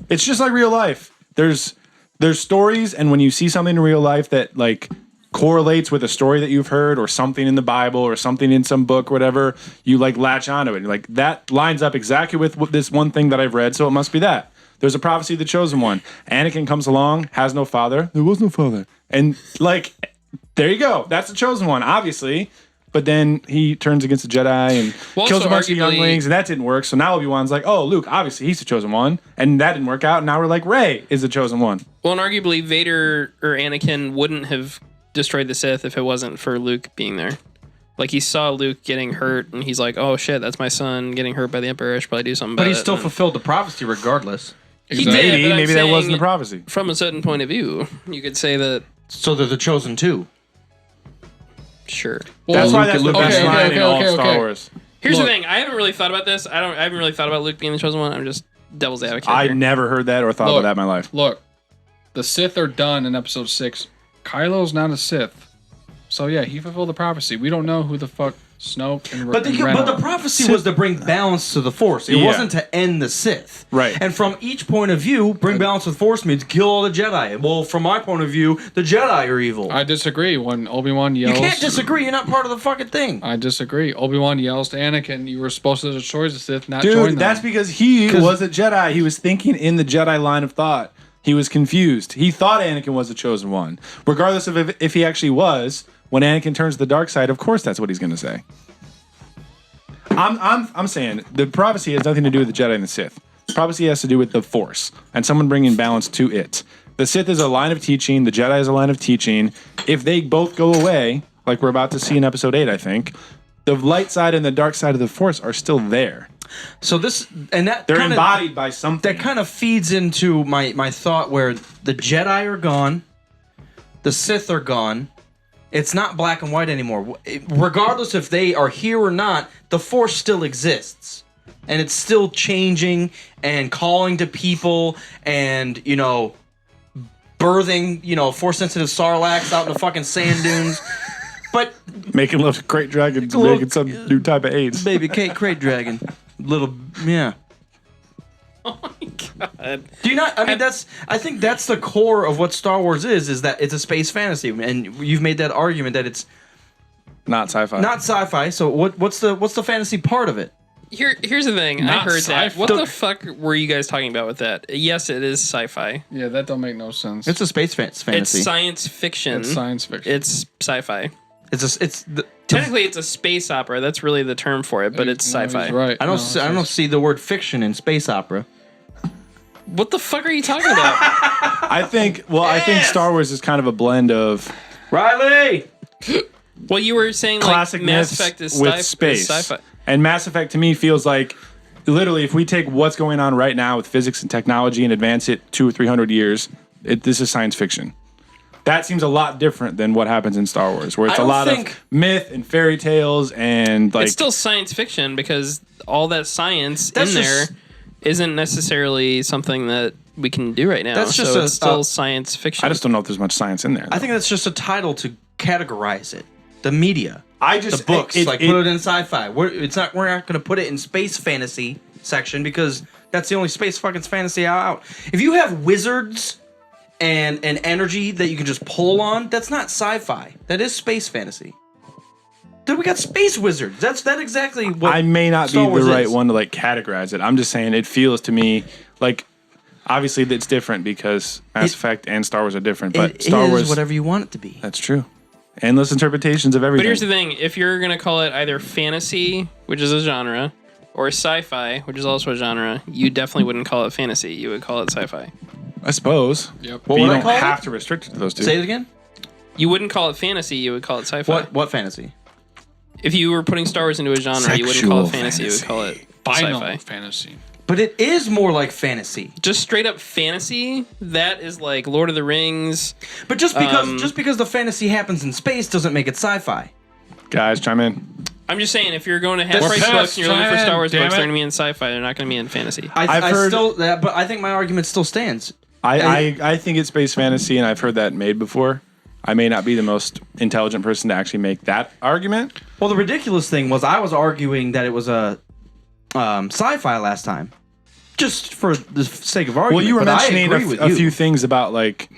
It's just like real life. There's stories, and when you see something in real life that like correlates with a story that you've heard or something in the Bible or something in some book or whatever, you like latch onto it. You're like, that lines up exactly with this one thing that I've read, so it must be that. There's a prophecy of the chosen one. Anakin comes along, has no father. There was no father. And like, there you go. That's the chosen one, obviously. But then he turns against the Jedi and Well, kills a also bunch of arguably- younglings, and that didn't work. So now Obi-Wan's like, oh, Luke, obviously he's the chosen one. And that didn't work out. And now we're like, Rey is the chosen one. Well, and arguably Vader or Anakin wouldn't have destroyed the Sith if it wasn't for Luke being there. Like, he saw Luke getting hurt, and he's like, oh shit, that's my son getting hurt by the Emperor. I should probably do something But about he it. still And fulfilled the prophecy regardless. he did, but I'm Maybe that saying wasn't the prophecy. From a certain point of view, you could say that, So they're the chosen two. sure. That's why that's the okay, best okay, line okay, in all okay, of Star okay. Wars. Here's Look. the thing. I haven't really thought about this. I haven't really thought about Luke being the chosen one. I'm just devil's advocate. I here. never heard that or thought about that in my life. Look, the Sith are done in Episode 6. Kylo's not a Sith. So yeah, he fulfilled the prophecy. We don't know who the fuck Snoke and But the prophecy was to bring balance to the Force. It Yeah. wasn't to end the Sith. Right. And from each point of view, bring balance to the Force means kill all the Jedi. Well, from my point of view, the Jedi are evil. I disagree. When Obi-Wan You yells... can't disagree. You're not part of the fucking thing. I disagree. Obi-Wan yells to Anakin, "You were supposed to destroy the Sith, not join them." Dude, that's because he was a Jedi. He was thinking in the Jedi line of thought. He was confused. He thought Anakin was the chosen one. Regardless of if he actually was, when Anakin turns to the dark side, of course that's what he's going to say. I'm saying the prophecy has nothing to do with the Jedi and the Sith. Prophecy has to do with the Force and someone bringing balance to it. The Sith is a line of teaching. The Jedi is a line of teaching. If they both go away, like we're about to see in Episode 8, I think, the light side and the dark side of the Force are still there. So this and that They're kinda, embodied by something. that kind of feeds into my thought where the Jedi are gone, the Sith are gone. It's not black and white anymore. Regardless if they are here or not, the Force still exists. And it's still changing and calling to people and, birthing, Force-sensitive Sarlaccs out in the fucking sand dunes. But Making love to crate dragons, Little- making some new type of AIDS. baby crate dragon. Yeah. Oh my god. Do you not? I mean, I think that's the core of what Star Wars is that it's a space fantasy, and you've made that argument that Not sci-fi. Not sci-fi. So what's the fantasy part of it? Here's the thing. I Not heard that. sci-fi. What the fuck were you guys talking about with that? Yes, it is sci-fi. Yeah, that don't make no sense. It's a space fantasy. It's science fiction. It's science fiction. It's sci-fi. Technically, It's a space opera. That's really the term for it, but it's No, sci-fi. he's right. I don't see the word fiction in space opera. What the fuck are you talking about? I think Star Wars is kind of a blend of Riley. Well, you were saying classic like Mass myths Effect is with is space. sci-fi. And Mass Effect to me feels like literally if we take what's going on right now with physics and technology and advance it 200 or 300 years, this is science fiction. That seems a lot different than what happens in Star Wars, where it's a lot of myth and fairy tales and like. It's still science fiction because all that science in there isn't necessarily something that we can do right now. That's just so it's still science fiction. I just don't know if there's much science in there. I think that's just a title to categorize it. The media. The books, put it in sci-fi. We're not going to put it in space fantasy section because that's the only space fucking fantasy out. If you have wizards and energy that you can just pull on, that's not sci-fi. That is space fantasy. Then we got space wizards. That's exactly what I may not Star be Wars the right is. one to like categorize it. I'm just saying it feels to me like obviously it's different because Mass Effect and Star Wars are different, but Star is Wars whatever you want it to be. That's true. Endless interpretations of everything. But here's the thing: if you're gonna call it either fantasy, which is a genre, or sci-fi, which is also a genre, you definitely wouldn't call it fantasy. You would call it sci-fi. I suppose. Yep. But you don't have to restrict it to those two. Say it again. You wouldn't call it fantasy. You would call it sci-fi. What fantasy? If you were putting Star Wars into a genre, you wouldn't call it fantasy. You would call it Final sci-fi. fantasy. But it is more like fantasy. Just straight up fantasy. That is like Lord of the Rings. But just because the fantasy happens in space doesn't make it sci-fi. Guys, chime in. I'm just saying, if you're going to half-price pissed, books and you're looking for Star Wars damn books, it. they're going to be in sci-fi. They're not going to be in fantasy. I've heard that, but I think my argument still stands. I think it's space fantasy, and I've heard that made before. I may not be the most intelligent person to actually make that argument. Well, the ridiculous thing was I was arguing that it was a sci-fi last time, just for the sake of argument. Well, you were but mentioning I agree with a you. few things about like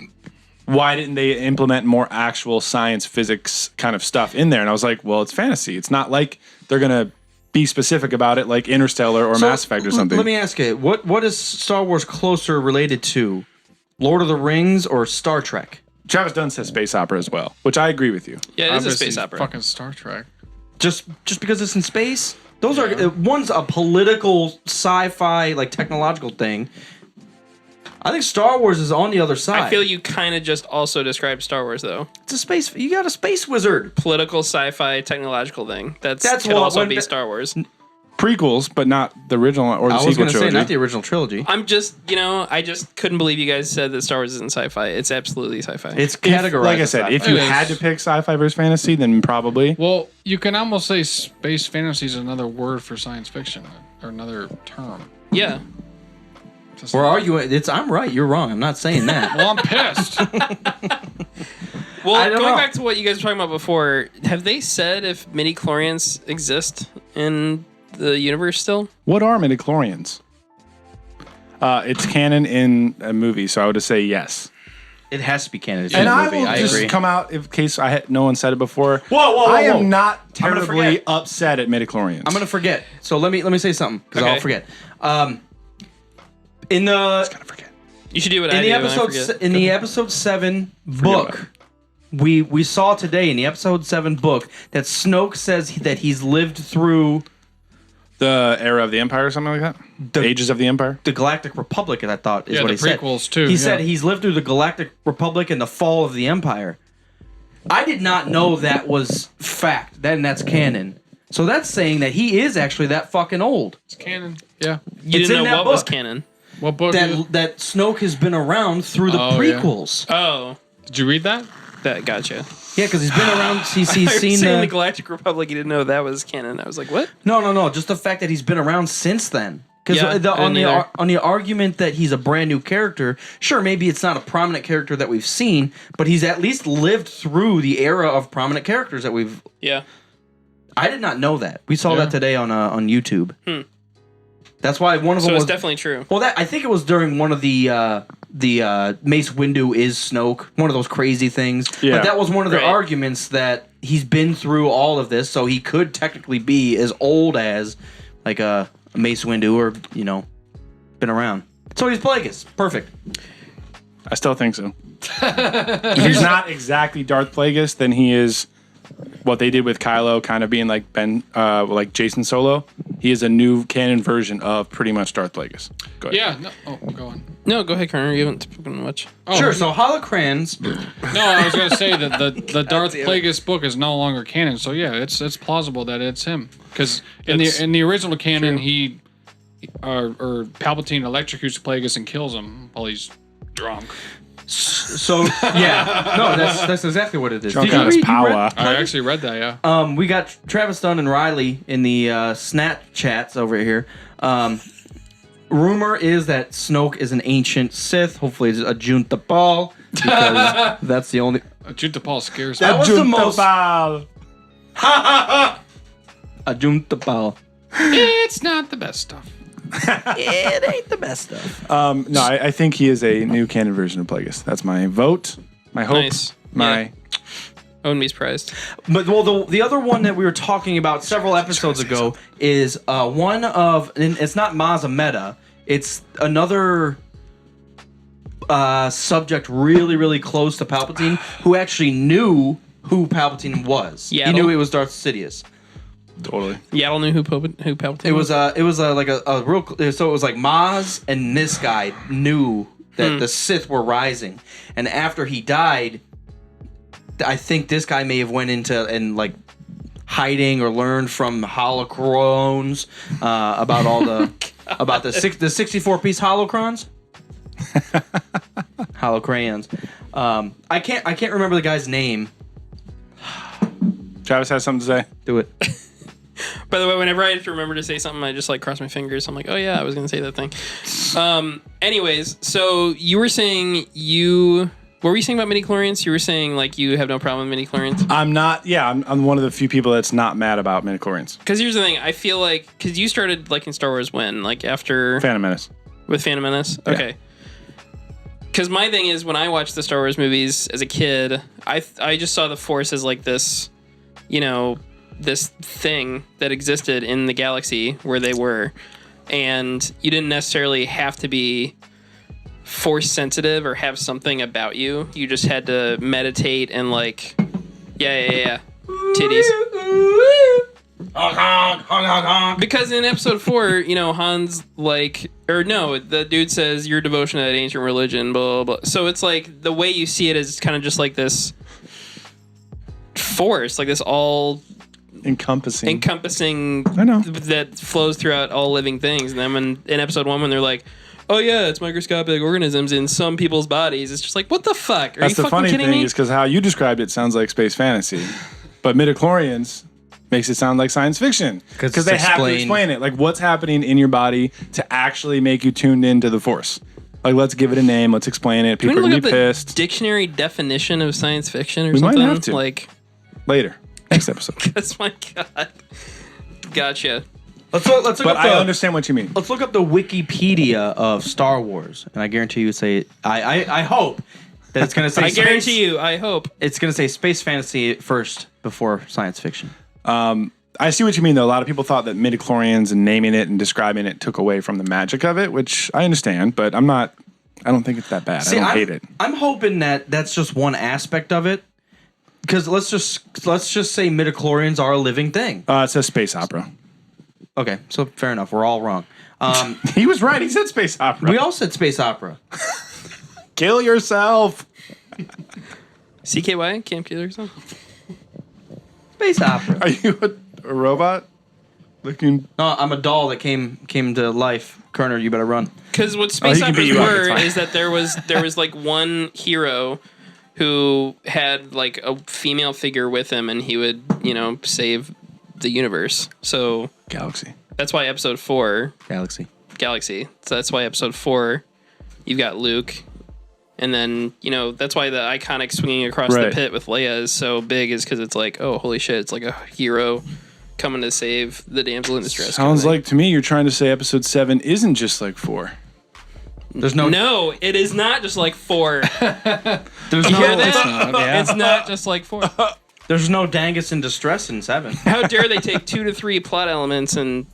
why didn't they implement more actual science, physics kind of stuff in there? And I was like, well, it's fantasy. It's not like they're gonna be specific about it like Interstellar or Mass Effect or something. Let me ask you, what is Star Wars closer related to, Lord of the Rings or Star Trek? Travis Dunn says space opera as well, which I agree with you. Yeah, it is a Obviously, space opera. Fucking Star Trek. Just because it's in space? Those are one's a political sci-fi like technological thing. I think Star Wars is on the other side. I feel you kind of just also described Star Wars, though. It's a space. You got a space wizard. Political, sci-fi, technological thing. That's could what- also when be the- Star Wars. Prequels, but not the original or the I was sequel going to say trilogy. not the original trilogy. I'm just, I just couldn't believe you guys said that Star Wars isn't sci-fi. It's absolutely sci-fi. It's categorized. Like I as said, sci-fi. if you It is. had to pick sci-fi versus fantasy, then probably. Well, you can almost say space fantasy is another word for science fiction, or another term. yeah. Just- We're arguing. I'm right. You're wrong. I'm not saying that. Well, I'm pissed. Well, I don't going know. back to what you guys were talking about before, have they said if midi-chlorians exist in the universe still? What are midichlorians? It's canon in a movie, so I would just say yes. It has to be canon. It's And in the I movie. will I just agree. come out in case no one said it before. Whoa, I whoa. am not I'm gonna terribly forget. upset at midichlorians. I'm gonna forget. So let me say something because Okay. I'll forget. In the gonna forget. You should do what I in do the and I episode forget. in the episode 7 book, we saw today in the episode 7 book that Snoke says that he's lived through The era of the Empire or something like that? The Ages of the Empire? the Galactic Republic. I thought is Yeah, what the he said. prequels, too, He yeah. said he's lived through the Galactic Republic and the fall of the Empire. I did not know that was fact. That's canon. So that's saying that he is actually that fucking old. It's canon. Yeah. You it's didn't in know that what was book. canon. What book? is- That Snoke has been around through the Oh, yeah. prequels. Oh, Did you read that? that gotcha. Yeah, because he's been around. He's I was seen saying the the. Galactic Republic. You didn't know that was canon. I was like, what? No. Just the fact that he's been around since then. Because Yeah, I on didn't either. the argument that he's a brand new character, sure, maybe it's not a prominent character that we've seen, but he's at least lived through the era of prominent characters that we've. Yeah. I did not know that. We saw Yeah. that today on YouTube. That's why one of them So was it's definitely true. Well, I think it was during one of the Mace Windu is Snoke, one of those crazy things. Yeah. But that was one of the Right. arguments that he's been through all of this, so he could technically be as old as like a Mace Windu, or been around. So he's Plagueis. Perfect. I still think so. If he's not exactly Darth Plagueis, then he is what they did with Kylo, kind of being like like Jason Solo. He is a new canon version of pretty much Darth Plagueis. Go ahead. Yeah. No. Oh, go on. No, go ahead, Kerner. You haven't spoken much. Oh, Sure. So holocrons. No, I was gonna say that the Darth Plagueis book is no longer canon. So yeah, it's plausible that it's him, because in the original canon he or Palpatine electrocutes Plagueis and kills him while he's drunk. So yeah, no, that's exactly what it is. Drunk Did you on his read- you power. read- I actually read that. Yeah. We got Travis Dunn and Riley in the Snap chats over here. Rumor is that Snoke is an ancient Sith. Hopefully, it's a Junta Ball, because that's the only. Junta Paul scares That me. was the most. Ball. A Junta Ball. It's not the best stuff. It ain't the best stuff. No, I think he is a new canon version of Plagueis. That's my vote. My hope. Nice. My I wouldn't be surprised. But the other one that we were talking about several episodes ago is one of, and it's not Maz Meta. It's another subject really, really close to Palpatine, who actually knew who Palpatine was. Yaddle. He knew it was Darth Sidious. totally. Yaddle knew who Palpatine It was like a real. So it was like Maz and this guy knew that the Sith were rising, and after he died, I think this guy may have went into and like hiding or learned from holocrons about all the about the 64-piece holocrons. Holocrayons. I can't remember the guy's name. Travis has something to say. Do it. By the way, whenever I have to remember to say something, I just like cross my fingers. I'm like, oh yeah, I was gonna say that thing. Anyways, so you were saying what were you saying about midichlorians? You were saying like you have no problem with midichlorians? I'm not. Yeah, I'm one of the few people that's not mad about midichlorians. Because here's the thing, I feel like because you started liking Star Wars when, like after Phantom Menace. with Phantom Menace. Okay. Because my thing is, when I watched the Star Wars movies as a kid, I just saw the Force as like this, this thing that existed in the galaxy where they were, and you didn't necessarily have to be Force sensitive or have something about you. You just had to meditate and like, yeah, titties. Because in episode 4, Han's like, or no, the dude says your devotion to that ancient religion, blah, blah, blah. So it's like the way you see it is kind of just like this force, like this all Encompassing. I know. that flows throughout all living things. And then in episode 1, when they're like, oh yeah, it's microscopic organisms in some people's bodies, it's just like, what the fuck? Are That's you the fucking funny kidding thing me? is because how you described it sounds like space fantasy, but midichlorians makes it sound like science fiction because they have to explain it, like what's happening in your body to actually make you tuned into the Force. Like, let's give it a name, let's explain it. People are Can we gonna look be up the pissed. dictionary definition of science fiction or We might something? have to. Like, Later, next episode. that's my god. Gotcha. Let's look But up I understand what you mean. Let's look up the Wikipedia of Star Wars, and I guarantee you say I hope that it's going to say. I guarantee you. I hope it's going to say space fantasy first before science fiction. I see what you mean, though. A lot of people thought that midichlorians and naming it and describing it took away from the magic of it, which I understand, but I don't think it's that bad. I don't hate it. I'm hoping that that's just one aspect of it, because let's just say midichlorians are a living thing. It says space opera. Okay, so fair enough. We're all wrong. He was right. He said space opera. We all said space opera. Kill yourself. CKY Camp Kill Yourself. Space opera. Are you a robot? Looking. No, I'm a doll that came to life. Kerner, you better run. Because what space he can beat operas you up, were it's fine. is that there was like one hero who had like a female figure with him, and he would save the universe. So Galaxy. that's why episode 4 Galaxy. So that's why episode 4 you've got Luke, and then that's why the iconic swinging across the Right. pit with Leia is so big, is because it's like, oh holy shit, it's like a hero coming to save the damsel in distress. Sounds like to me you're trying to say episode 7 isn't just like 4. There's no. No, it is not just like 4. There's You no. hear that? It's not, yeah. It's not just like 4. There's no Dangus in distress in 7. How dare they take 2 to 3 plot elements and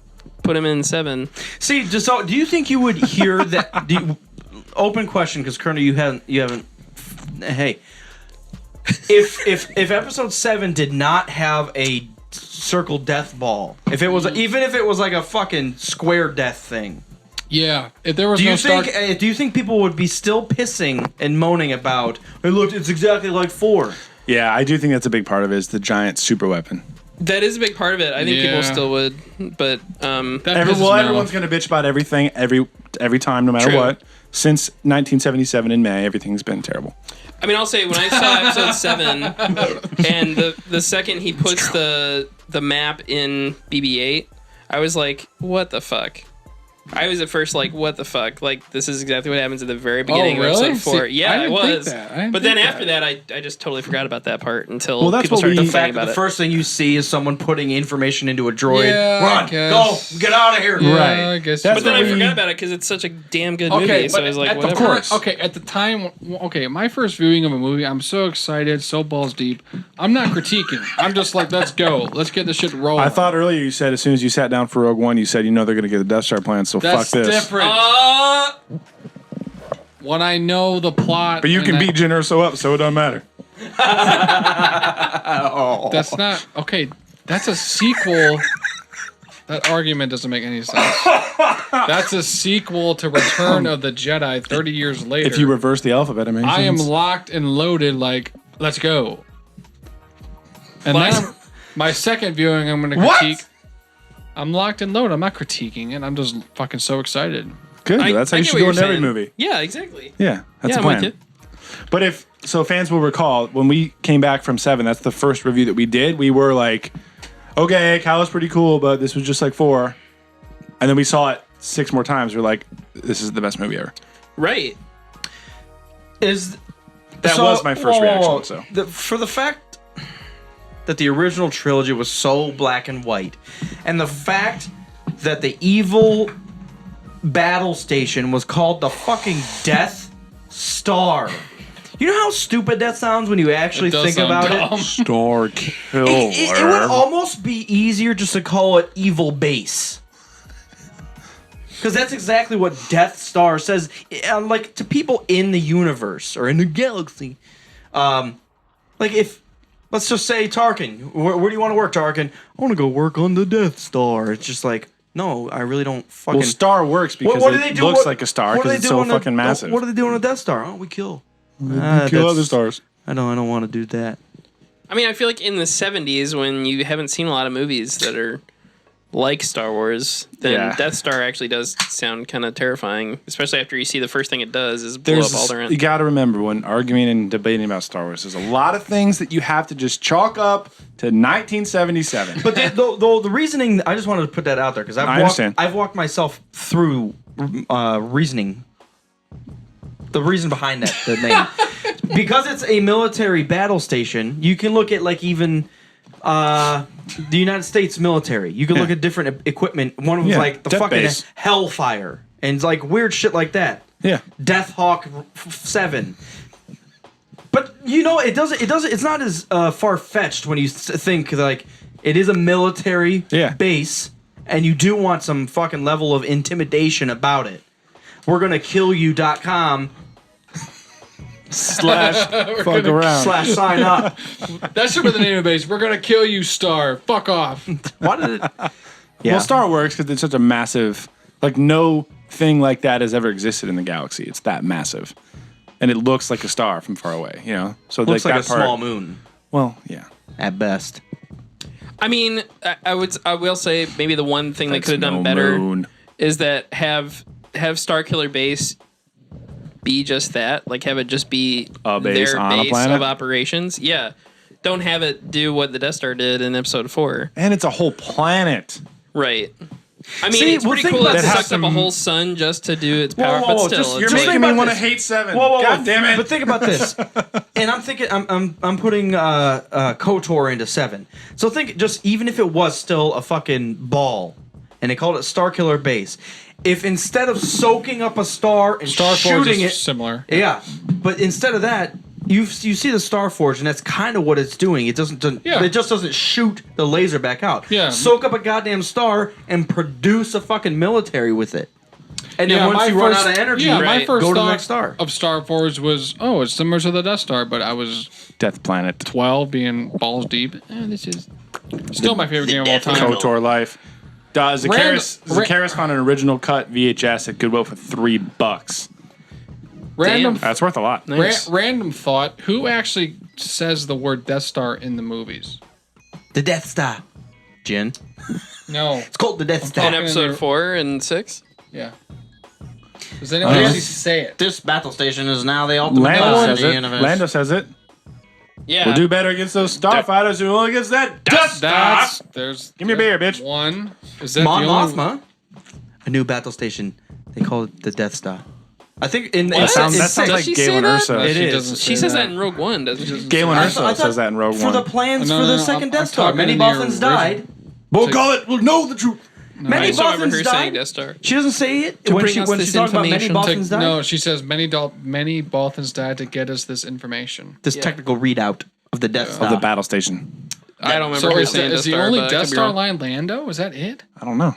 put them in 7? See, so do you think you would hear that? Open question, because Kerner, you haven't. Hey, if episode 7 did not have a circle death ball, if it was even if it was like a fucking square death thing, Yeah, if there was do no you think do you think people would be still pissing and moaning about? Hey, look, it's exactly like 4. Yeah, I do think that's a big part of it, is the giant super weapon. That is a big part of it. I think people still would, but everyone's going to bitch about everything every time, no matter True. what. Since 1977 in May, everything's been terrible. I mean, I'll say when I saw episode 7, and the second he puts the map in BB-8, I was like, what the fuck? I was at first like, what the fuck? Like, this is exactly what happens at the very beginning of episode 4. See, yeah, I it didn't was. think that. I didn't But then think after that, I just totally forgot about that part until Well, that's people what started we- complaining The about it. first thing you see is someone putting information into a droid. Yeah, I Run, guess. go, get out of here. Yeah, Right. I guess. That's But then I what we- forgot about it because it's such a damn good Okay, movie. So but I was like, at the whatever. time, okay, at the time, okay, my first viewing of a movie, I'm so excited, so balls deep. I'm not critiquing. I'm just like, let's go, let's get this shit rolling. I thought earlier you said as soon as you sat down for Rogue One, you said they're going to get the Death Star plan, so that's fuck this. different. When I know the plot, But you and can I- beat Jyn Erso up, so it doesn't matter. That's not okay. That's a sequel. That argument doesn't make any sense. That's a sequel to Return of the Jedi 30 years later. If you reverse the alphabet, it makes I am sense. locked and loaded, like, let's go. And What? then my second viewing, I'm going to What? critique. I'm locked and loaded. I'm not critiquing it. I'm just fucking so excited. Good. That's how you get should what go you're into every saying. movie. Yeah, exactly. Yeah, that's Yeah, the I'm with plan. you. But fans will recall, when we came back from 7, that's the first review that we did. We were like, okay, Kylo's pretty cool, but this was just like 4. And then we saw it 6 more times. We're like, this is the best movie ever. Right. That was my first reaction. So For the fact that the original trilogy was so black and white, and the fact that the evil battle station was called the fucking Death Star. You know how stupid that sounds when you actually does think sound about dumb. it? Star Killer. It would almost be easier just to call it Evil Base. Because that's exactly what Death Star says. Like, to people in the universe or in the galaxy. Like, let's just say Tarkin. Where do you want to work, Tarkin? I want to go work on the Death Star. It's just like, no, I really don't fucking... Well, Star works because it looks like a star because it's so fucking massive. What do they do on a Death Star? Oh, we kill. Kill That's- other stars. I don't want to do that. I mean, I feel like in the 70s, when you haven't seen a lot of movies that are like Star Wars, then Yeah. Death Star actually does sound kind of terrifying, especially after you see the first thing it does is blow up Alderaan. You got to remember, when arguing and debating about Star Wars, there's a lot of things that you have to just chalk up to 1977. But the reasoning, I just wanted to put that out there because I understand. I've walked myself through reasoning. The reason behind that, the name, because it's a military battle station. You can look at like even the United States military. You can look at different equipment. One of them's like the Death fucking Base. Hellfire and like weird shit like that. Yeah. Death Hawk 7. But you know, it doesn't. It's not as far fetched when you think like it is a military base, and you do want some fucking level of intimidation about it. We're gonna kill you.com / fuck around. / sign up. That should be the name of the base. We're gonna kill you, Star. Fuck off. Why did it? Well, Star works because it's such a massive, like no thing like that has ever existed in the galaxy. It's that massive, and it looks like a star from far away. You know, so Looks like that a part, small moon Well, yeah. at best. I mean, I will say maybe the one thing they That's could have done no better moon. is that have Starkiller Base be just that, like have it just be A base their on a base planet? of operations. Yeah, don't have it do what the Death Star did in Episode 4. And it's a whole planet. Right. I mean, See, it's well, pretty think cool about that it this. sucked up a whole sun just to do its power, whoa, but whoa, still, just- it's you're like- making Making me about want to this. hate 7. Whoa, God damn it. But think about this. And I'm thinking, I'm putting KOTOR into 7. So think just even if it was still a fucking ball, and they called it Starkiller Base, if instead of soaking up a star and shooting it, similar. yeah, but instead of that, you see the Starforge, and that's kind of what it's doing. It it just doesn't shoot the laser back out. Yeah. Soak up a goddamn star and produce a fucking military with it. And then once you run out of energy, my first go to thought the next star. of Starforge was, it's similar to the Death Star, but I was Death Planet. 12, being balls deep. This is still my favorite game of all time. KOTOR Life. Zakaris found an original cut VHS at Goodwill for $3. Random, That's worth a lot. Nice. random thought: who actually says the word Death Star in the movies? The Death Star. Jin. No, It's called the Death Star. In episode 4 and 6. yeah. Does anyone actually say it? This battle station is now the ultimate Lando boss says in the it. universe. Lando says it. Yeah. We'll do better against those starfighters who will against that Death Star. There's Give me a beer, bitch. one. Is that Mon the only? Mothma. A new battle station. They call it the Death Star. I think in What? That it's sounds Does like she say Galen that? Urso. No, It she is. doesn't say She says that in Rogue One, doesn't she? Galen I Urso thought says that in Rogue for One. the plans No, for the no, second I'm Death Star. talking Many in the Bothans original. died. We'll call it. We'll know the truth. I Many just don't remember her Bothans saying died. Death Star. She doesn't say it To when bring she us when this she talks about many information. Bothans died. No, she says many Bothans died to get us this information. This technical readout of the Death Star. Of the battle station. I don't remember So her is saying the Death Star, only but I Death could be Star wrong. line Lando? Is that it? I don't know.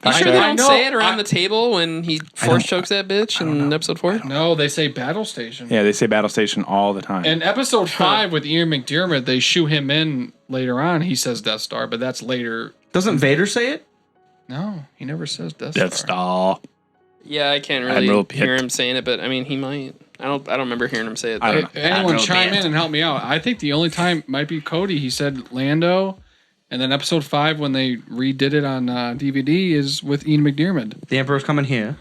You sure they I don't know- say it around the table when he force chokes that bitch in episode 4? No, they say battle station. Yeah, they say battle station all the time. In episode 5 with Ian McDiarmid, they shoe him in later on. He says Death Star, but that's later. Doesn't Vader say it? No, he never says Death Death Star. Star. Yeah, I can't Admiral really Pitt. hear him saying it, but I mean, he might. I don't remember hearing him say it. I though. don't know. Anyone Admiral chime Pitt. in and help me out? I think the only time might be Cody. He said Lando, and then episode 5 when they redid it on DVD is with Ian McDiarmid, The Emperor's coming here.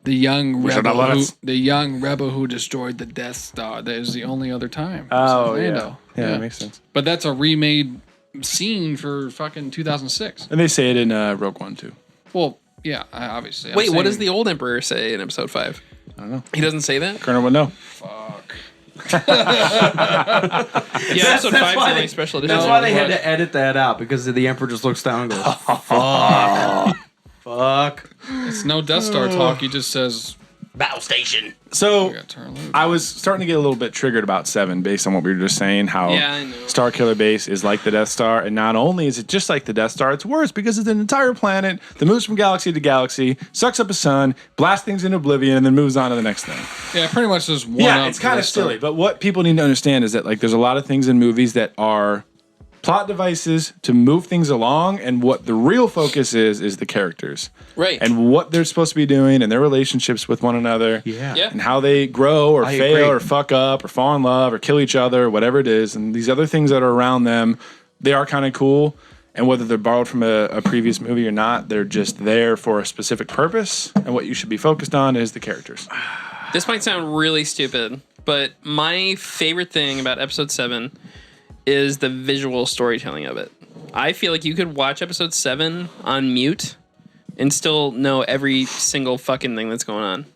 the young should not let rebel who destroyed the Death Star. That is the only other time. Oh, It's yeah. Lando. Yeah, that makes sense. But that's a remade scene for fucking 2006. And they say it in Rogue One, too. Well, yeah, obviously. I'm Wait, what saying- does the old Emperor say in episode 5? I don't know. He doesn't say that? Colonel would know. Fuck. Yeah, episode 5 is why only they- special edition. That's why they had to edit that out, because the Emperor just looks down and goes, fuck. Fuck. It's no Death Star talk. He just says, Battle station. So, "We got to turn loose." I was starting to get a little bit triggered about 7 based on what we were just saying, how Yeah, I know. Starkiller Base is like the Death Star, and not only is it just like the Death Star, it's worse because it's an entire planet that moves from galaxy to galaxy, sucks up a sun, blasts things into oblivion, and then moves on to the next thing. Yeah, pretty much just one. Yeah, up it's kind of Death Star. silly, but what people need to understand is that like there's a lot of things in movies that are plot devices to move things along, and what the real focus is the characters. Right. And what they're supposed to be doing and their relationships with one another. Yeah. Yeah. And how they grow or I fail agree. or fuck up or fall in love or kill each other or whatever it is. And these other things that are around them, they are kind of cool. And whether they're borrowed from a previous movie or not, they're just there for a specific purpose. And what you should be focused on is the characters. This might sound really stupid, but my favorite thing about episode 7 is the visual storytelling of it. I feel like you could watch episode 7 on mute and still know every single fucking thing that's going on.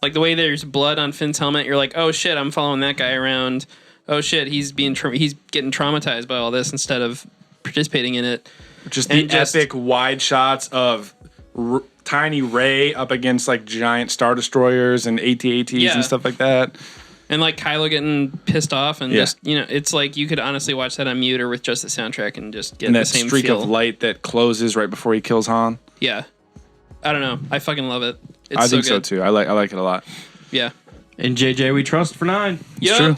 Like the way there's blood on Finn's helmet, you're like, oh shit, I'm following that guy around. Oh shit, he's getting traumatized by all this instead of participating in it. Just the And just- epic wide shots of tiny Rey up against like giant Star Destroyers and AT-ATs Yeah. and stuff like that. And like Kylo getting pissed off and Yeah. just, it's like you could honestly watch that on mute or with just the soundtrack and just get And the that same streak feel. of light that closes right before he kills Han. Yeah. I don't know. I fucking love it. It's I think so so good. too. I like it a lot. Yeah. In JJ, we trust for 9. It's Yeah. true.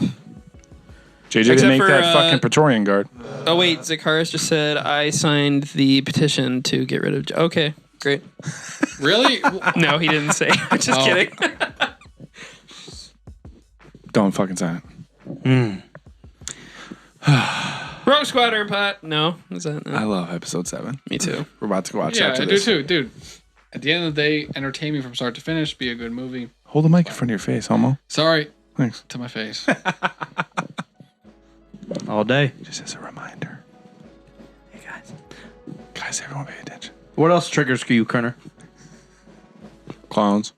JJ Except didn't make for, that fucking Praetorian Guard. Oh wait, Zakaris just said I signed the petition to get rid of. Okay, great. Really? No, he didn't say. I'm just Oh. kidding. Don't fucking sign it. Rogue Squadron pot. No, is that? No. I love episode 7. Me too. We're about to go watch Yeah, after I do this. too, dude. At the end of the day, entertain me from start to finish. Be a good movie. Hold the mic in front of your face, homo. Sorry Thanks. to my face. All day. Just as a reminder. Hey guys, everyone pay attention. What else triggers you, Kerner? Clowns.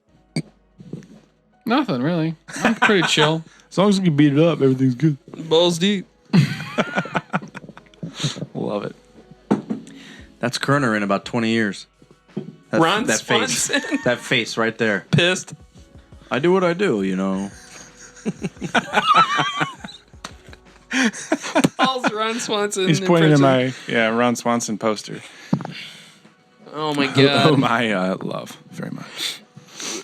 Nothing really. I'm pretty chill. As long as you can beat it up, everything's good. Balls deep. Love it. That's Kerner in about 20 years. Ron that face. Swanson. That face right there. Pissed. I do what I do, you know. Paul's Ron Swanson. He's pointing at my Ron Swanson poster. Oh my god. Whom I love very much.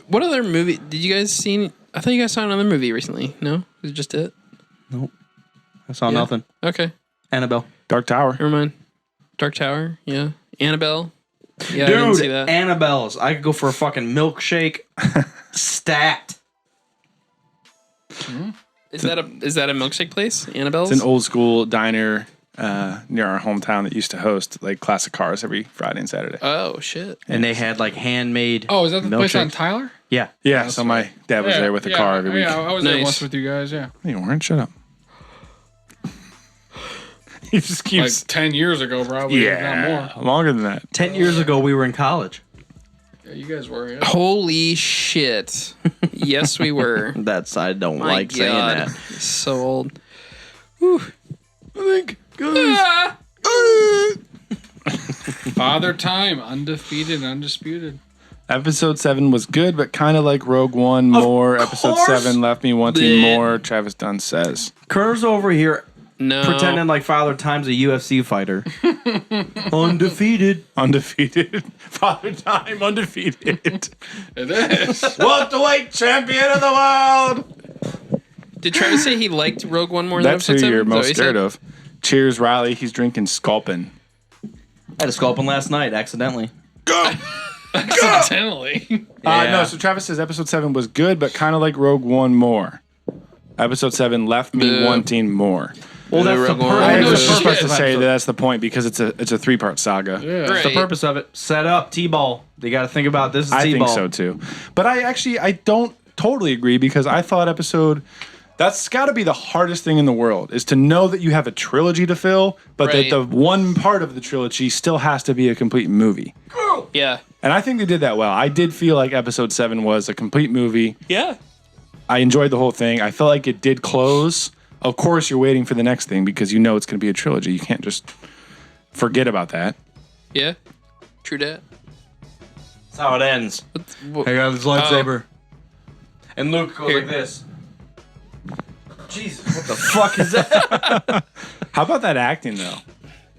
What other movie did you guys see? I thought you guys saw another movie recently. No? Was it just it? Nope. I saw nothing. Okay. Annabelle. Dark Tower. Never mind. Dark Tower. Yeah. Annabelle. Yeah, I Dude, didn't see that. Annabelle's. I could go for a fucking milkshake. Stat. Is that a milkshake place? Annabelle's? It's an old school diner near our hometown that used to host like classic cars every Friday and Saturday. Oh shit. And they had like handmade. Oh, is that the place on milkshakes. Tyler? Yeah. Yeah, so my dad was there with the car every week. Yeah, I was there Nice. once with you guys, yeah. You weren't? Shut up. He just Like keeps... 10 years ago, probably. Not more. longer than that. 10 years ago, we were in college. Yeah, you guys were, yeah. Holy shit. Yes, we were. That's, I don't My like saying God. that. So old. Father Time, undefeated, undisputed. Episode 7 was good, but kind of like Rogue One more. Episode course. 7 left me wanting Bleh. more, Travis Dunn says. Kerr's over here No. pretending like Father Time's a UFC fighter. Undefeated. Undefeated. Father Time, undefeated. It is. Welterweight champion of the world. Did Travis say he liked Rogue One more than That's who episode 7? you're Is that what most he scared said? of. Cheers, Riley. He's drinking Sculpin. I had a sculpin last night, accidentally. Accidentally. No, so Travis says episode 7 was good, but kind of like Rogue One more. Episode 7 left me Boo. wanting more. Well, that's the Rogue One. purpose. I no was just shit. supposed to say that that's the point because it's a 3-part saga. Yeah. That's the Right. purpose of it. Set up T-ball. You got to think about this is I T-ball. think so too. But I don't totally agree because I thought that's got to be the hardest thing in the world is to know that you have a trilogy to fill, but Right. that the one part of the trilogy still has to be a complete movie. Yeah. And I think they did that well. I did feel like episode 7 was a complete movie. Yeah. I enjoyed the whole thing. I felt like it did close. Of course, you're waiting for the next thing because you know it's going to be a trilogy. You can't just forget about that. Yeah. True that. That's how it ends. What- I got this lightsaber. And Luke goes like this. Jesus, what the fuck is that? How about that acting, though,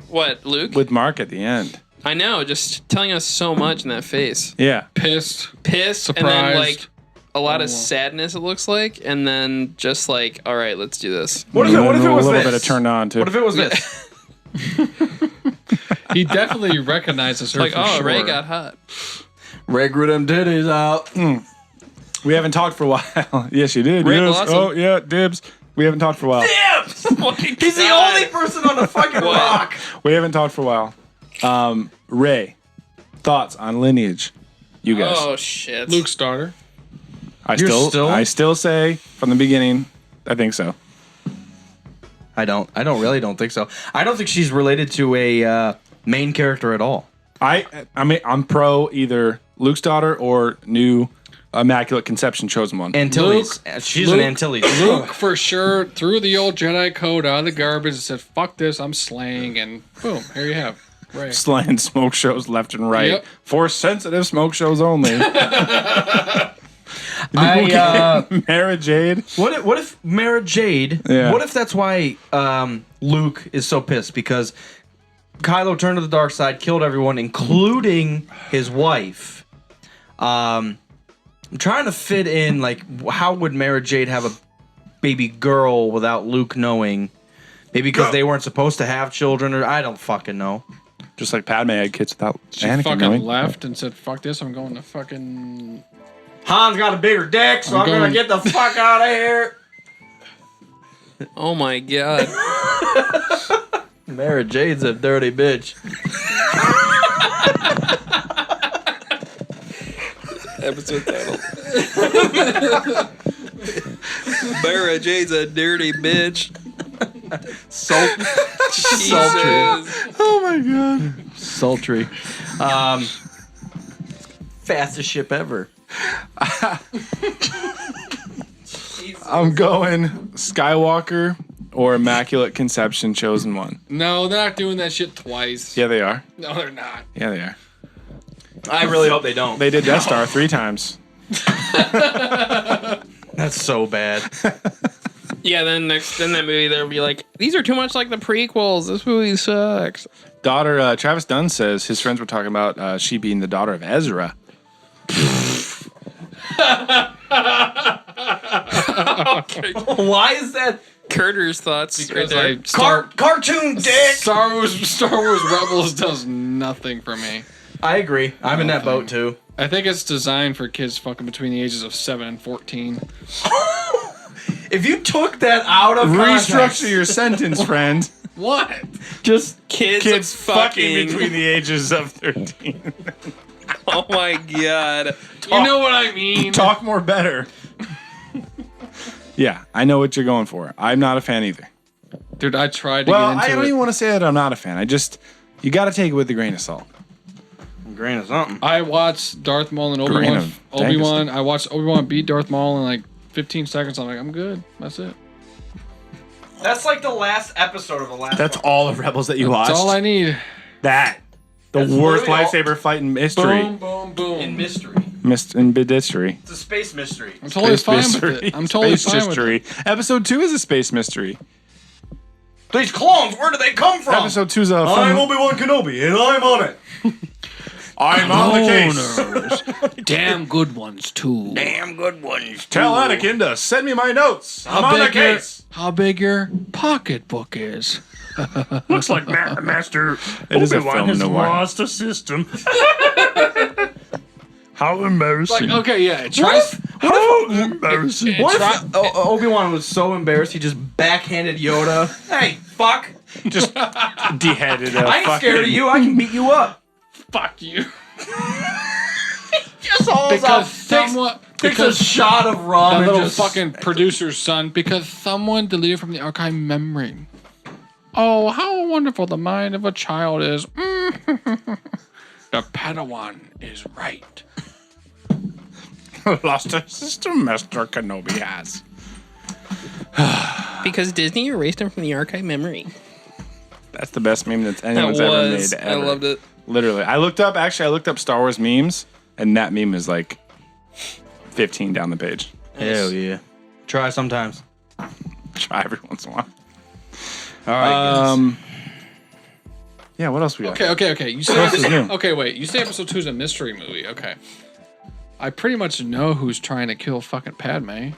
What, Luke? with Mark at the end? I know, just telling us so much in that face. Yeah. Pissed. Pissed, and then Surprised. like a lot of sadness. It looks like, and then just like, all right, let's do this. What if it was a little this? bit of turned on, too. What if it was this? He definitely recognizes her Like, for oh, sure. Ray got hot. Ray grew them titties out. We haven't talked for a while. Yes, you did. Rick Yes. Lawson. Oh, yeah, dibs. We haven't talked for a while. He's the only person on the fucking rock. We haven't talked for a while. Ray, thoughts on lineage? You guys. Oh shit. Luke's daughter. I You're I still say from the beginning, I think so. I really don't think so. I don't think she's related to a main character at all. I'm pro either Luke's daughter or new Immaculate Conception chosen one. Antilles. She's an Antilles. Luke for sure threw the old Jedi code out of the garbage and said, "Fuck this, I'm slaying," and boom, here you have Ray. Slaying smoke shows left and right. Yep. Force sensitive smoke shows only. Mara Jade. What if Mara Jade? Yeah. What if that's why Luke is so pissed because Kylo turned to the dark side, killed everyone, including his wife. I'm trying to fit in like how would Mara Jade have a baby girl without Luke knowing? Maybe because they weren't supposed to have children, or I don't fucking know. Just like Padme had kids without She Anakin fucking knowing. left and said, "Fuck this, I'm going to fucking." Han's got a bigger dick, so I'm gonna going- get the fuck out of here. Oh my god. Mara Jade's a dirty bitch. Episode title. Mara Jade's a dirty bitch. Sultry. Jesus. Oh my god. Sultry. Fastest ship ever. I'm going Skywalker or Immaculate Conception, Chosen One. No, they're not doing that shit twice. Yeah, they are. No, they're not. Yeah, they are. I really hope they don't. They did Death Star 3 times. That's so bad. Yeah, then that movie they'll be like, these are too much like the prequels. This movie sucks. Daughter, Travis Dunn says his friends were talking about she being the daughter of Ezra. Okay. Why is that? Carter's thoughts right there. Cartoon dick. Star Wars Rebels does nothing for me. I agree. I'm in that boat too. I think it's designed for kids fucking between the ages of 7 and 14. If you took that out of context, Restructure your sentence, friend. What? just Kids fucking between the ages of 13. Oh my god. You know what I mean? Talk more better. Yeah, I know what you're going for. I'm not a fan either. Dude, I tried to Well, get into I don't it. even want to say that I'm not a fan. You got to take it with a grain of salt. grain of something. I watched Darth Maul and Grain Obi-Wan. of Obi-Wan. I watched Obi-Wan beat Darth Maul in like 15 seconds. I'm like, I'm good. That's it. That's like the last episode of the last. That's all of Rebels that you watched. That's all I need. The That's worst literally all- lightsaber fight in history. Boom, boom, boom. in mystery. In history. It's a space mystery. I'm totally Space fine mystery. with it. I'm totally Space fine mystery. with it. Episode 2 is a space mystery. These clones, where do they come from? Episode 2 is a I'm Obi-Wan Kenobi, and I'm on it. I'm on the case. Damn good ones, too. Damn good ones. Tell Anakin to send me my notes. I'm on the case. How big your pocketbook is. Looks like Master It is a Obi-Wan film has noir. lost a system. How embarrassing. Like, okay, yeah. Tries. How embarrassing. What if Obi-Wan was so embarrassed he just backhanded Yoda? Hey, fuck. Just beheaded I ain't scared of you. I can beat you up. Fuck you. Just hauls Because out, someone. takes a shot of rum That and little just... fucking producer's son, because someone deleted from the archive memory. Oh, how wonderful the mind of a child is. The Padawan is right. Lost a system, Master Kenobi has. Because Disney erased him from the archive memory. That's the best meme that anyone's ever made. Ever. I loved it. Literally. I looked up Star Wars memes, and that meme is like 15 down the page. Hell yeah. Try sometimes. Try every once in a while. All right, Yeah, what else we got? Okay. You say else is new? Okay, wait. You say episode 2 is a mystery movie. Okay. I pretty much know who's trying to kill fucking Padme.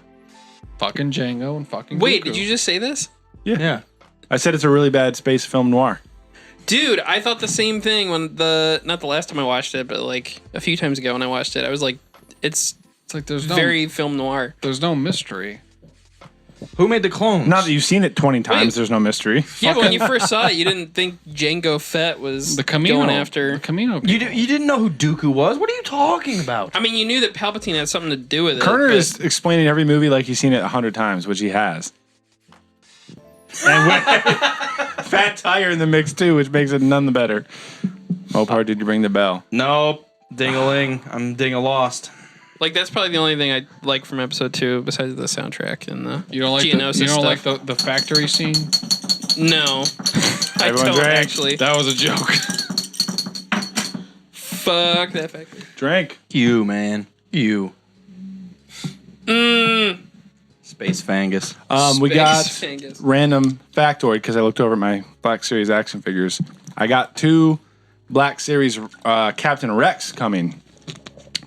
Fucking Django and fucking Wait, Dooku. did you just say this? Yeah. I said it's a really bad space film noir. Dude, I thought the same thing when not the last time I watched it, but like a few times ago when I watched it. I was like, it's like there's very film noir. There's no mystery. Who made the clones? Not that you've seen it 20 times, Wait. there's no mystery. Yeah, but when you first saw it, you didn't think Jango Fett was The Camino. going after. The Camino. You didn't know who Dooku was? What are you talking about? I mean, you knew that Palpatine had something to do with it. Kerner but- is explaining every movie like he's seen it 100 times, which he has. And Fat Tire in the mix too, which makes it none the better. Mopar, did you ring the bell? Nope. Ding-a-ling. I'm ding-a-lost. Like, that's probably the only thing I like from episode 2 besides the soundtrack and the You don't like Geonosis you don't stuff. like the factory scene? No. I Everyone don't drank. actually. That was a joke. Fuck that factory. Drink. You, man. You. Space Fangus. We got Fangus. random factoid because I looked over at my Black Series action figures. I got 2 Black Series Captain Rex coming.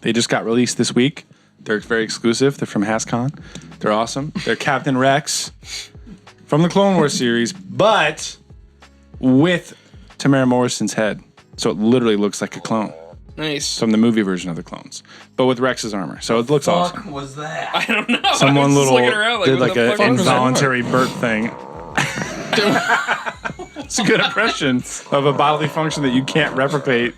They just got released this week. They're very exclusive. They're from HasCon. They're awesome. They're Captain Rex from the Clone Wars series, but with Tamara Morrison's head. So it literally looks like a clone Nice. from the movie version of the clones, but with Rex's armor. So it looks awesome. Fuck was that? I don't know. Someone I was just little looking around did what like the an fuck was that? involuntary burp thing. It's a good impression of a bodily function that you can't replicate.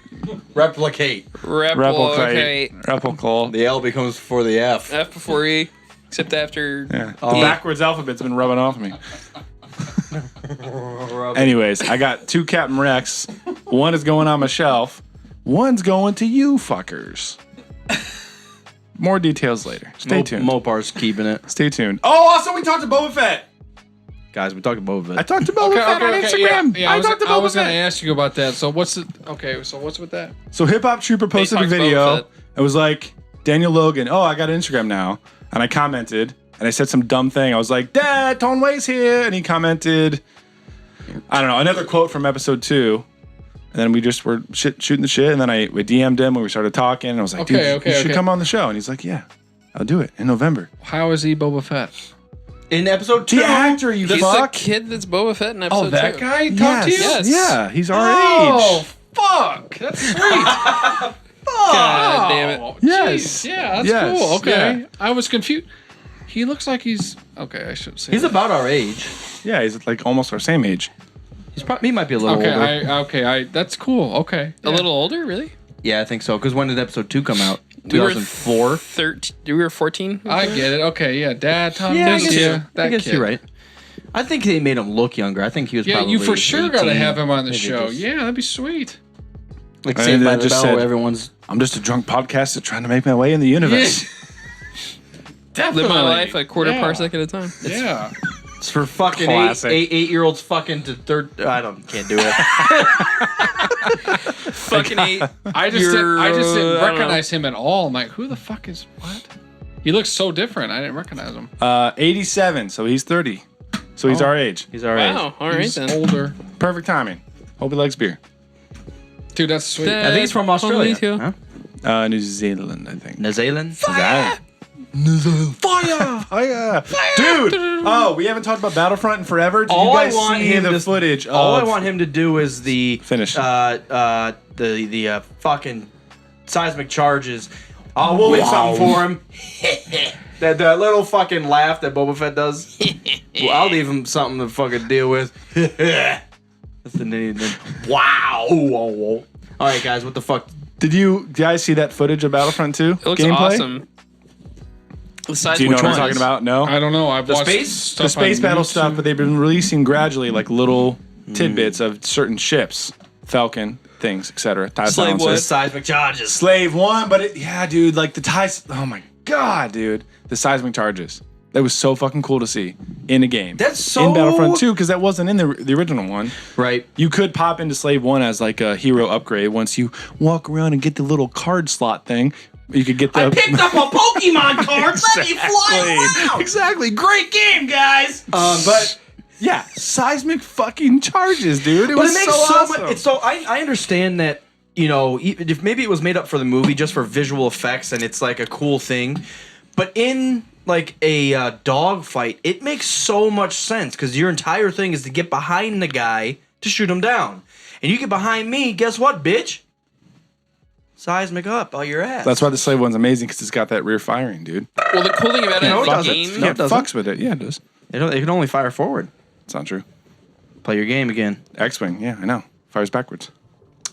Replicate. Replicate. Replicate. The L becomes before the F. F before E, except after. Yeah. The backwards alphabet's been rubbing off me. Anyways, I got 2 Captain Rex. One is going on my shelf. One's going to you fuckers. More details later. Stay tuned. Mopar's keeping it. Stay tuned. Oh, also we talked to Boba Fett. Guys, we talked about it. I talked to Boba Fett on Instagram. Yeah, I talked to Boba Fett. I was going to ask you about that. So what's with that? So Hip Hop Trooper posted a talked Boba video. Fett. It was like, Daniel Logan, oh, I got an Instagram now. And I commented, and I said some dumb thing. I was like, Dad, Tone Way's here. And he commented, I don't know, another quote from episode 2. And then we just were shooting the shit. And then we DM'd him and we started talking. And I was like, dude, you should come on the show. And he's like, yeah, I'll do it in November. How is he Boba Fett? In episode 2. The actor, you He's fuck. the kid that's Boba Fett in episode 2. That guy talked to you? Yes. Yeah, he's our Oh, age. fuck. That's sweet. God damn it. Oh, Yes. jeez. Yeah, that's Yes. cool. Okay. Yeah. I was confused. He looks like he's... Okay, I should say He's that. about our age. Yeah, he's like almost our same age. He might be a little older. That's cool. Okay. A little older, really? Yeah, I think so. Because when did episode 2 come out? We were 2004? 13. We were 14. I get it. Okay, yeah. Dad, Tom, Yeah, I this guess, you. That I guess kid. you're right. I think they made him look younger. I think he was Yeah, probably you for sure got to 18. have him on the Maybe show. just- Yeah, that'd be sweet. Like And Saved by I the just Bell, said- everyone's... I'm just a drunk podcaster trying to make my way in the universe. Definitely. Live my life a quarter Yeah. parsec at a time. Yeah. It's for fucking Classic. eight-year-olds fucking to third... can't do it. Fucking 8. I just You're, didn't I don't recognize him at all. I'm like, who the fuck is what? He looks so different. I didn't recognize him. 87, so he's 30. So he's our age. He's all right. Wow. All right He's then. older. Perfect timing. Hope he likes beer. Dude, that's sweet. That- I think he's from Australia. Too. Huh? New Zealand, I think. New Zealand? Fire! Fire! Dude! Oh, we haven't talked about Battlefront in forever. Did you guys see the footage of... All I want him to do is the... Finish. The fucking seismic charges. We'll leave something for him. that little fucking laugh that Boba Fett does. Well, I'll leave him something to fucking deal with. That's the name. Wow. All right, guys, what the fuck? Did you guys see that footage of Battlefront 2? It looks gameplay? awesome. The size Do you know which what I'm one talking about? No? I don't know. I've watched space? stuff The space on battle YouTube. stuff, but they've been releasing gradually like little tidbits of certain ships. Falcon, things, etc. TIE Slave silencers. Seismic charges. Slave 1, but dude, like the TIE... Oh my god, dude. The seismic charges. That was so fucking cool to see in a game. That's so... In Battlefront 2, because that wasn't in the original one. Right. You could pop into Slave 1 as like a hero upgrade once you walk around and get the little card slot thing. You could get the... I picked up a Pokemon card. Let me fly around. Exactly. Great game, guys. But yeah, seismic fucking charges, dude. It But was it makes so so awesome. much. It's so I understand that, you know, if maybe it was made up for the movie just for visual effects and it's like a cool thing, but in like a dog fight, it makes so much sense because your entire thing is to get behind the guy to shoot him down, and you get behind me. Guess what, bitch? Seismic up all your ass. That's why the Slave 1's amazing because it's got that rear firing, dude. Well, the cool thing about it No, in it the doesn't. game, No, Yeah, it doesn't. fucks with it. Yeah, it does. It can only fire forward. It's not true. Play your game again. X-Wing, yeah, I know. Fires backwards.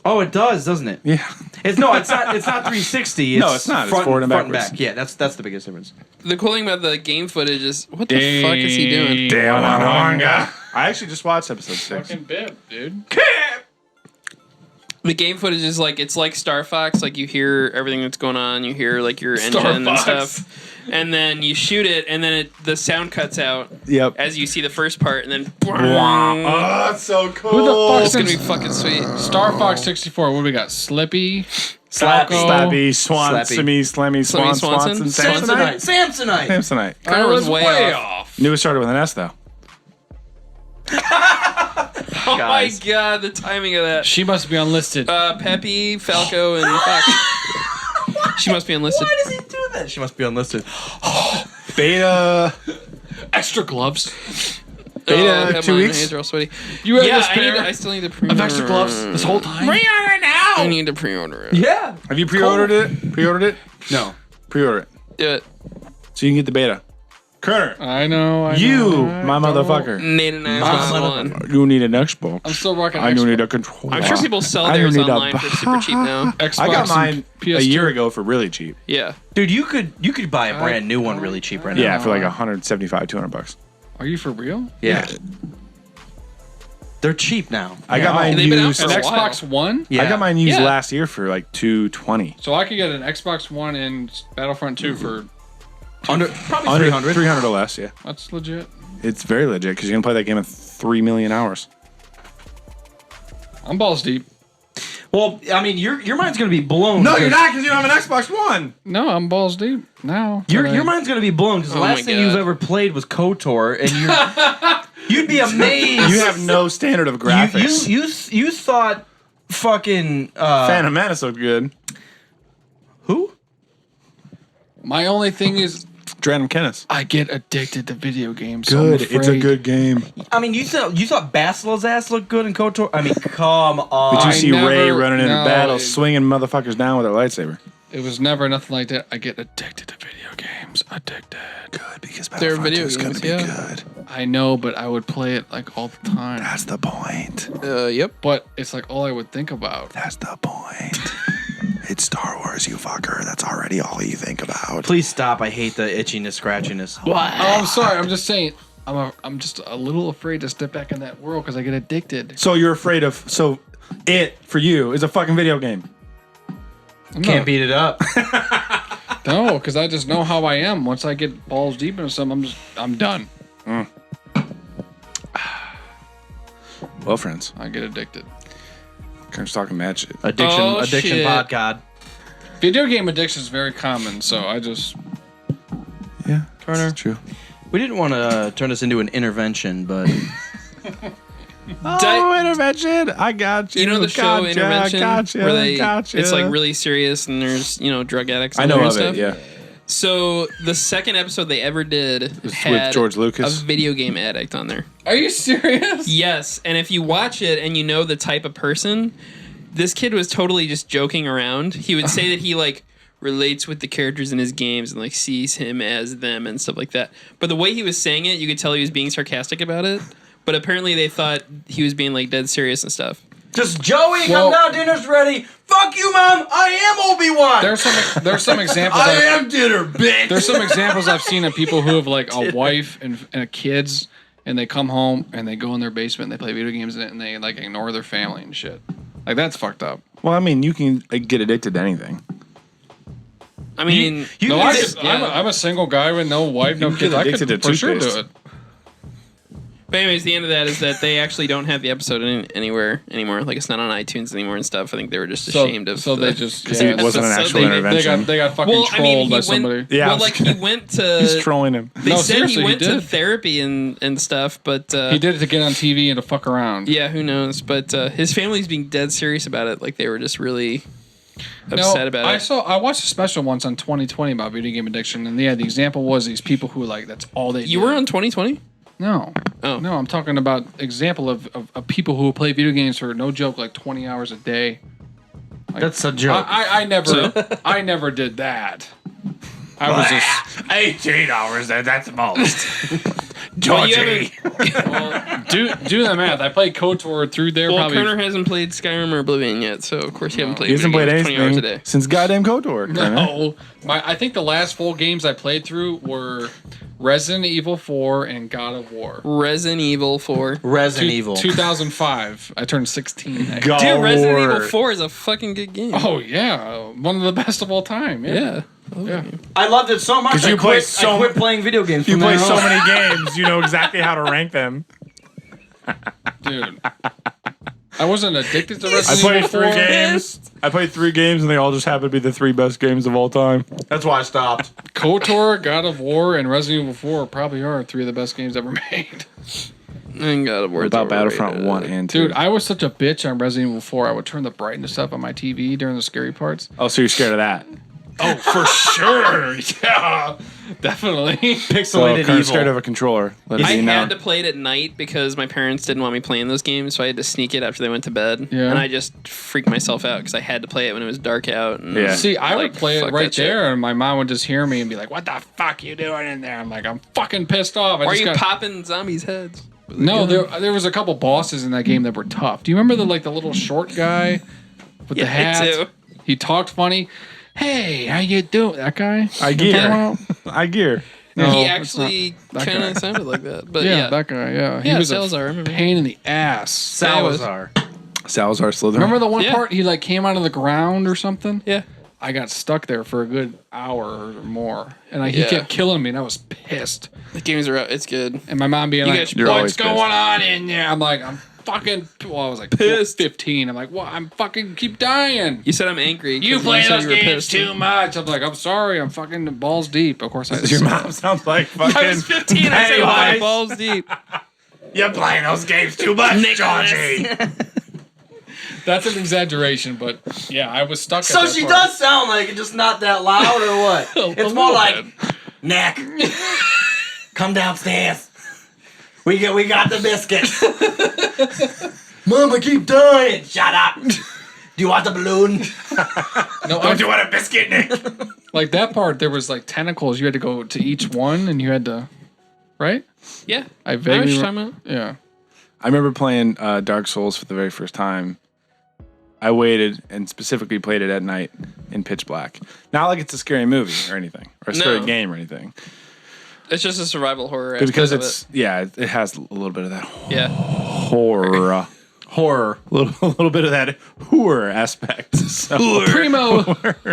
Oh, it does, doesn't it? Yeah. It's not 360. No, it's not. It's forward and backwards. back. Yeah, that's the biggest difference. the cool thing about the game footage is what the fuck is he doing? Damn, I actually just watched episode 6. Fucking bib, dude. The game footage is like it's like Star Fox. Like you hear everything that's going on. You hear like your Star engine and Fox. stuff, and then you shoot it, and then the sound cuts out Yep. as you see the first part, and then Oh, that's so cool. Who the fuck it's gonna be fucking sweet. Star Fox 64. What do we got? Slippy, Slappy, Falco. Slappy, Swan, Slappy. Slimmy, Slimmy, Swan, Swanson? Swanson, Samsonite. Samsonite. Connor was way off. off. Knew it started with an S, though. Oh my Guys. god, the timing of that. She must be unlisted. Peppy, Falco, and Fox. She must be enlisted. Why does he do that? She must be unlisted. Beta. Extra gloves. Beta, come 2 on, weeks? hands are all sweaty. You have Yeah, this pair I still need to pre-order of extra gloves this whole time. I need to pre-order it. Yeah. Have you pre-ordered it? Pre-ordered it? No. Pre-order it. Do it. So you can get the beta. Kerner, I know. you, my motherfucker. Need an Xbox One. You need an Xbox. I'm still rocking I do Xbox. need a controller. I'm sure people sell I theirs need a online for super cheap now. Xbox I got and mine a PS2. year ago for really cheap. Yeah. Dude, you could buy a brand new one really cheap right now. Yeah, for like $175, $200. Are you for real? Yeah. They're cheap now. I got mine They've been out used. for An a while. Xbox One? Yeah. I got mine used Yeah. last year for like $220. So I could get an Xbox One and Battlefront 2 for... Under probably 300. 300 or less, yeah. That's legit. It's very legit because you can play that game in 3 million hours. I'm balls deep. Well, I mean, your mind's gonna be blown. No, you're because- not because you don't have an Xbox One. No, I'm balls deep now. Your mind's gonna be blown because the Oh my last thing God. you've ever played was KOTOR, and you'd be amazed. You have no standard of graphics. You thought fucking Phantom Menace looked good. who? My only thing is Drunken Kenneth. I get addicted to video games. so I'm Good. It's a afraid- good game. I mean, you thought Basilo's ass looked good in KOTOR. I mean, come on. Did you see never- Ray running into no, battle, it- swinging motherfuckers down with a lightsaber? It was never nothing like that. I get addicted to video games. Addicted. Good, because They're Battlefront video 2 is going games, to be yeah. good. I know, but I would play it like all the time. That's the point. Yep. But it's like all I would think about. That's the point. It's Star Wars, you fucker. That's already all you think about. Please stop. I hate the itchiness, scratchiness. Oh, I'm sorry. I'm just saying. I'm just a little afraid to step back in that world because I get addicted. So you're afraid of... So it, for you, is a fucking video game. Can't beat it up. No, because I just know how I am. Once I get balls deep into something, I'm done. Well, friends, I get addicted. Kerner's talking mad shit. Addiction Oh, shit. podcast. Video game addiction is very common, so I just... Yeah, Kerner. it's true. We didn't want to turn this into an intervention, but Oh, intervention! I got you. You know the show gotcha, Intervention, Gotcha, where they gotcha. it's like really serious and there's drug addicts. I in know there of and it. stuff. Yeah. So the second episode they ever did had with George Lucas? a video game addict on there. Are you serious? Yes, and if you watch it and you know the type of person, this kid was totally just joking around. He would say that he like relates with the characters in his games and like sees him as them and stuff like that. But the way he was saying it, you could tell he was being sarcastic about it. But apparently they thought he was being like dead serious and stuff. just Joey, Well- come down, dinner's ready. Fuck you, Mom. I am Obi-Wan. There's some examples. dinner, bitch. There's some examples I've seen of people who have like a wife and kids, and they come home and they go in their basement and they play video games in it and they like ignore their family and shit. Like that's fucked up. Well, I mean, you can get addicted to anything. I mean, No, I'm a single guy with no wife, no can kids. get I addicted could to for sure do toothpaste. it. but anyways, the end of that is that they actually don't have the episode anywhere anymore. Like it's not on iTunes anymore and stuff. I think they were just ashamed of. So the, they just It wasn't an So actual they- intervention. they got fucking Well, trolled I mean, by he somebody. went. Yeah, I Well, was like he went to. He's trolling him. They No, said seriously, he he went to did. therapy and stuff, but He did it to get on TV and to fuck around. yeah, who knows? But his family's being dead serious about it. Like they were just really upset about it. I watched a special once on 2020 about video game addiction, and the example was these people who like that's all they. You did. were on 2020? No. Oh. No, I'm talking about example of people who play video games for no joke like 20 hours a day. Like, That's a joke. I never did that. I was just 18 hours, that's most. Well, you haven't- do the math. I played KOTOR through there Well, probably. Kerner hasn't played Skyrim or Oblivion yet, so of course you haven't played. He hasn't video played games 20 hours a anything day. since goddamn KOTOR. No, I think the last full games I played through were Resident Evil 4 and God of War. Resident Evil 4. Resident Evil. 2005. I turned 16. next God year. Dude, Resident War. Evil 4 is a fucking good game. Oh yeah, one of the best of all time. yeah. I loved it so much. 'Cause I you quit, play so- I quit playing video games. You from play then so on. many games, you know exactly how to rank them. Dude. I wasn't addicted to I Resident played Evil 4. 3 games. I played 3 games, and they all just happen to be the 3 best games of all time. That's why I stopped. KOTOR, God of War, and Resident Evil 4 probably are 3 of the best games ever made. And God of War. About Battlefront 1 and 2. Dude, I was such a bitch on Resident Evil 4. I would turn the brightness up on my TV during the scary parts. Oh, so you're scared of that? Oh, for sure. Yeah, definitely. Pixelated Kerner's evil. scared of a controller. Let it I be known. had to play it at night because my parents didn't want me playing those games, so I had to sneak it after they went to bed. Yeah. And I just freaked myself out because I had to play it when it was dark out. And Yeah. See, I like, would play it fuck right that shit. there, and my mom would just hear me and be like, "What the fuck you doing in there?" I'm like, "I'm fucking pissed off." Why are you popping zombies' heads? No, there was a couple bosses in that game that were tough. Do you remember the little short guy with the Yeah, I hat? do. He talked funny. Hey, how you doing? That guy? I You know what I'm gear. talking about? I gear. No, he it's actually not that kind guy. of sounded like that. But Yeah, yeah, that guy. Yeah, he Yeah, was Salazar, I a remember. pain in the ass. Salazar. Salazar Slytherin. Remember the one Yeah. part he like came out of the ground or something? Yeah. I got stuck there for a good hour or more, and he Yeah. kept killing me, and I was pissed. The games are out. It's good. And my mom being You like, guys should You're play. always "What's going on in there?" I'm like, "I'm fucking." Well, I was like Pissed. 15. I'm like, "What? I'm fucking keep dying." You said I'm angry. You 'cause play said those you were games pissed. too much. I'm like, I'm sorry. I'm fucking balls deep. Of course I. Your mom sounds like fucking. I was 15. I said Pennywise. my balls deep. You're playing those games too much, Georgie. That's an exaggeration, but yeah, I was stuck. So at that she part. does sound like it, just not that loud, or what? It's more like, Nick, come downstairs. We got the biscuits. Mama, keep dying. Shut up. Do you want the balloon? No, Don't you want a biscuit, Nick? like that part. There was like tentacles. You had to go to each one, and you had to, right? Yeah. I I know what vaguely you're talking about. yeah. I remember playing Dark Souls for the very first time. I waited and specifically played it at night in pitch black. Not like it's a scary movie or anything, or a scary No. game or anything. It's just a survival horror. But because aspect it's it has a little bit of that of it. Yeah. horror, a little bit of that horror aspect. So, Primo,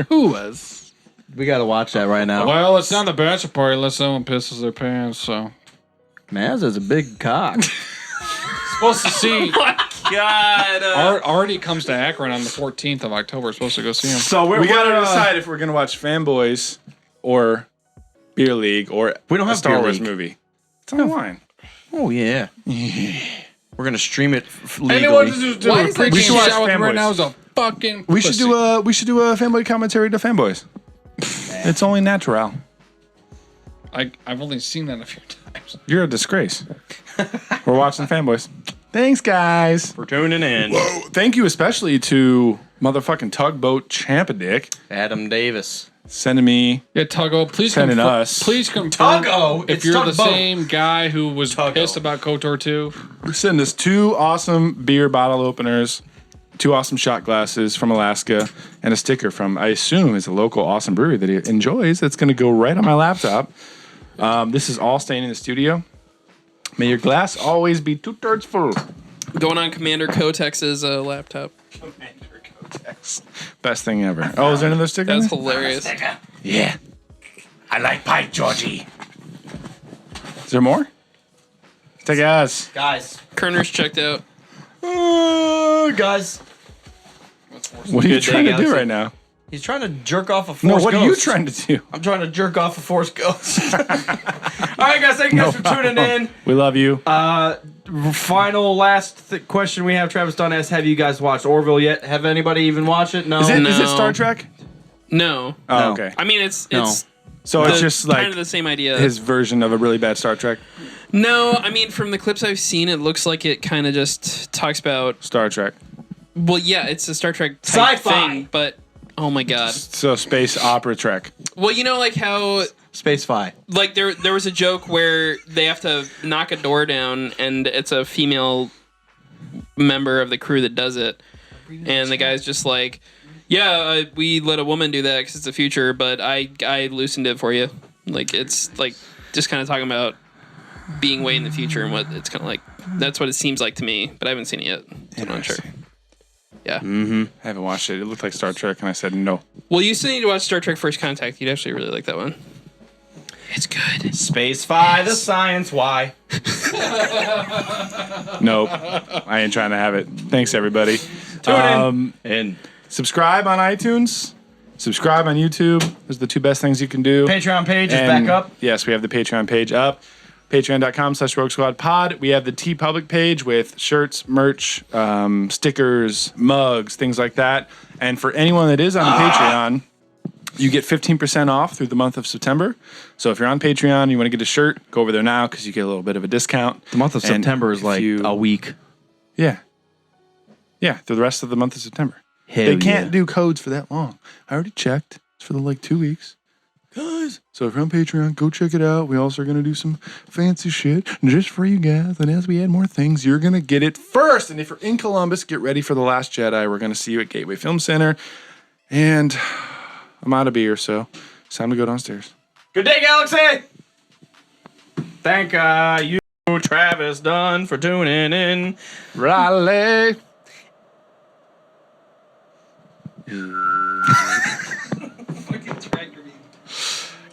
who was? We gotta watch that right now. Well, it's not the bachelor party unless someone pisses their pants. So Maz is a big cock. supposed to see. God. Art already comes to Akron on the 14th of October. We're supposed to go see him. So we gotta decide if we're gonna watch Fanboys or Beer League or We don't have a Star Beer Wars League. movie. It's online. Oh yeah. We're gonna stream it Anyone legally. who's doing Why a is that pregame should watch shout with me right Fanboys. now is a fucking. We should pussy. do a fanboy commentary to Fanboys. It's only natural. I've only seen that a few times. You're a disgrace. We're watching Fanboys. Thanks, guys. For tuning in. Thank you especially to motherfucking Tugboat Champadick Adam Davis. sending me. Yeah, Tuggo, please Sending confirm. us. Please confirm Tuggo, if it's you're the Tugboat. same guy who was Tuggo. pissed about KOTOR 2. Send us 2 awesome beer bottle openers, 2 awesome shot glasses from Alaska, and a sticker from, I assume, is a local awesome brewery that he enjoys. That's going to go right on my laptop. This is all staying in the studio. May your glass always be 2/3 full. Going on Commander Kotex's laptop. Best thing ever. Oh, is there another sticker? That's in there? hilarious. Yeah. I like pie, Georgie. Is there more? Take us. Guys. Kerner's checked out. Guys. What are you Good day, trying to do Galaxy. right now? He's trying to jerk off a Force No, what Ghost. are you trying to do? I'm trying to jerk off a Force Ghost. All right, guys. Thank you guys for tuning in. We love you. Final last question we have. Travis Dunn asks, have you guys watched Orville yet? Have anybody even watched it? No. Is it No. Star Trek? No. Oh, No. okay. I mean, it's So it's just kind like of the same idea. his version of a really bad Star Trek. No, I mean, from the clips I've seen, it looks like it kind of just talks about. Star Trek. Well, yeah, it's a Star Trek type Sci-fi. thing, but oh my god. So space opera Trek. Well, you know, like how Space Fi. like there was a joke where they have to knock a door down and it's a female member of the crew that does it, and the guy's just like, yeah, we let a woman do that because it's the future, but I loosened it for you. Like, it's like just kind of talking about being way in the future and what it's kind of like. That's what it seems like to me, but I haven't seen it yet, so I'm not sure. Yeah. I haven't watched it. It looked like Star Trek, and I said no. Well, you still need to watch Star Trek First Contact. You'd actually really like that one. It's good. Space Fi, the science why. Nope. I ain't trying to have it. Thanks, everybody. Tune in. Subscribe on iTunes. Subscribe on YouTube. Those are the 2 best things you can do. Patreon page is And back up. Yes, we have the Patreon page up. Patreon.com/RogueSquadPod. We have the TeePublic page with shirts, merch, stickers, mugs, things like that. And for anyone that is on Patreon, you get 15% off through the month of September. So if you're on Patreon and you want to get a shirt, go over there now because you get a little bit of a discount. The month of And September is if like you- a week. Yeah. Yeah, through the rest of the month of September. Hell They can't yeah. do codes for that long. I already checked. It's for like 2 weeks. Guys, so if you're on Patreon, go check it out. We also are going to do some fancy shit just for you guys. And as we add more things, you're going to get it first. And if you're in Columbus, get ready for The Last Jedi. We're going to see you at Gateway Film Center. And I'm out of beer, so it's time to go downstairs. Good day, Galaxy. Thank you, Travis Dunn, for tuning in. Raleigh.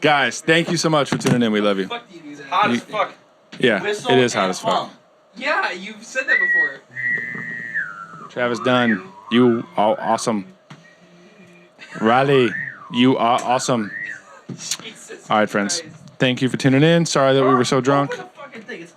Guys, thank you so much for tuning in. We love you. Hot as fuck. Yeah, Whistle it is hot and as fuck. hum. Yeah, you've said that before. Travis Dunn, you are awesome. Riley, you are awesome. Jesus All right, friends. Christ. Thank you for tuning in. Sorry that we were so drunk. Open the fucking thing. It's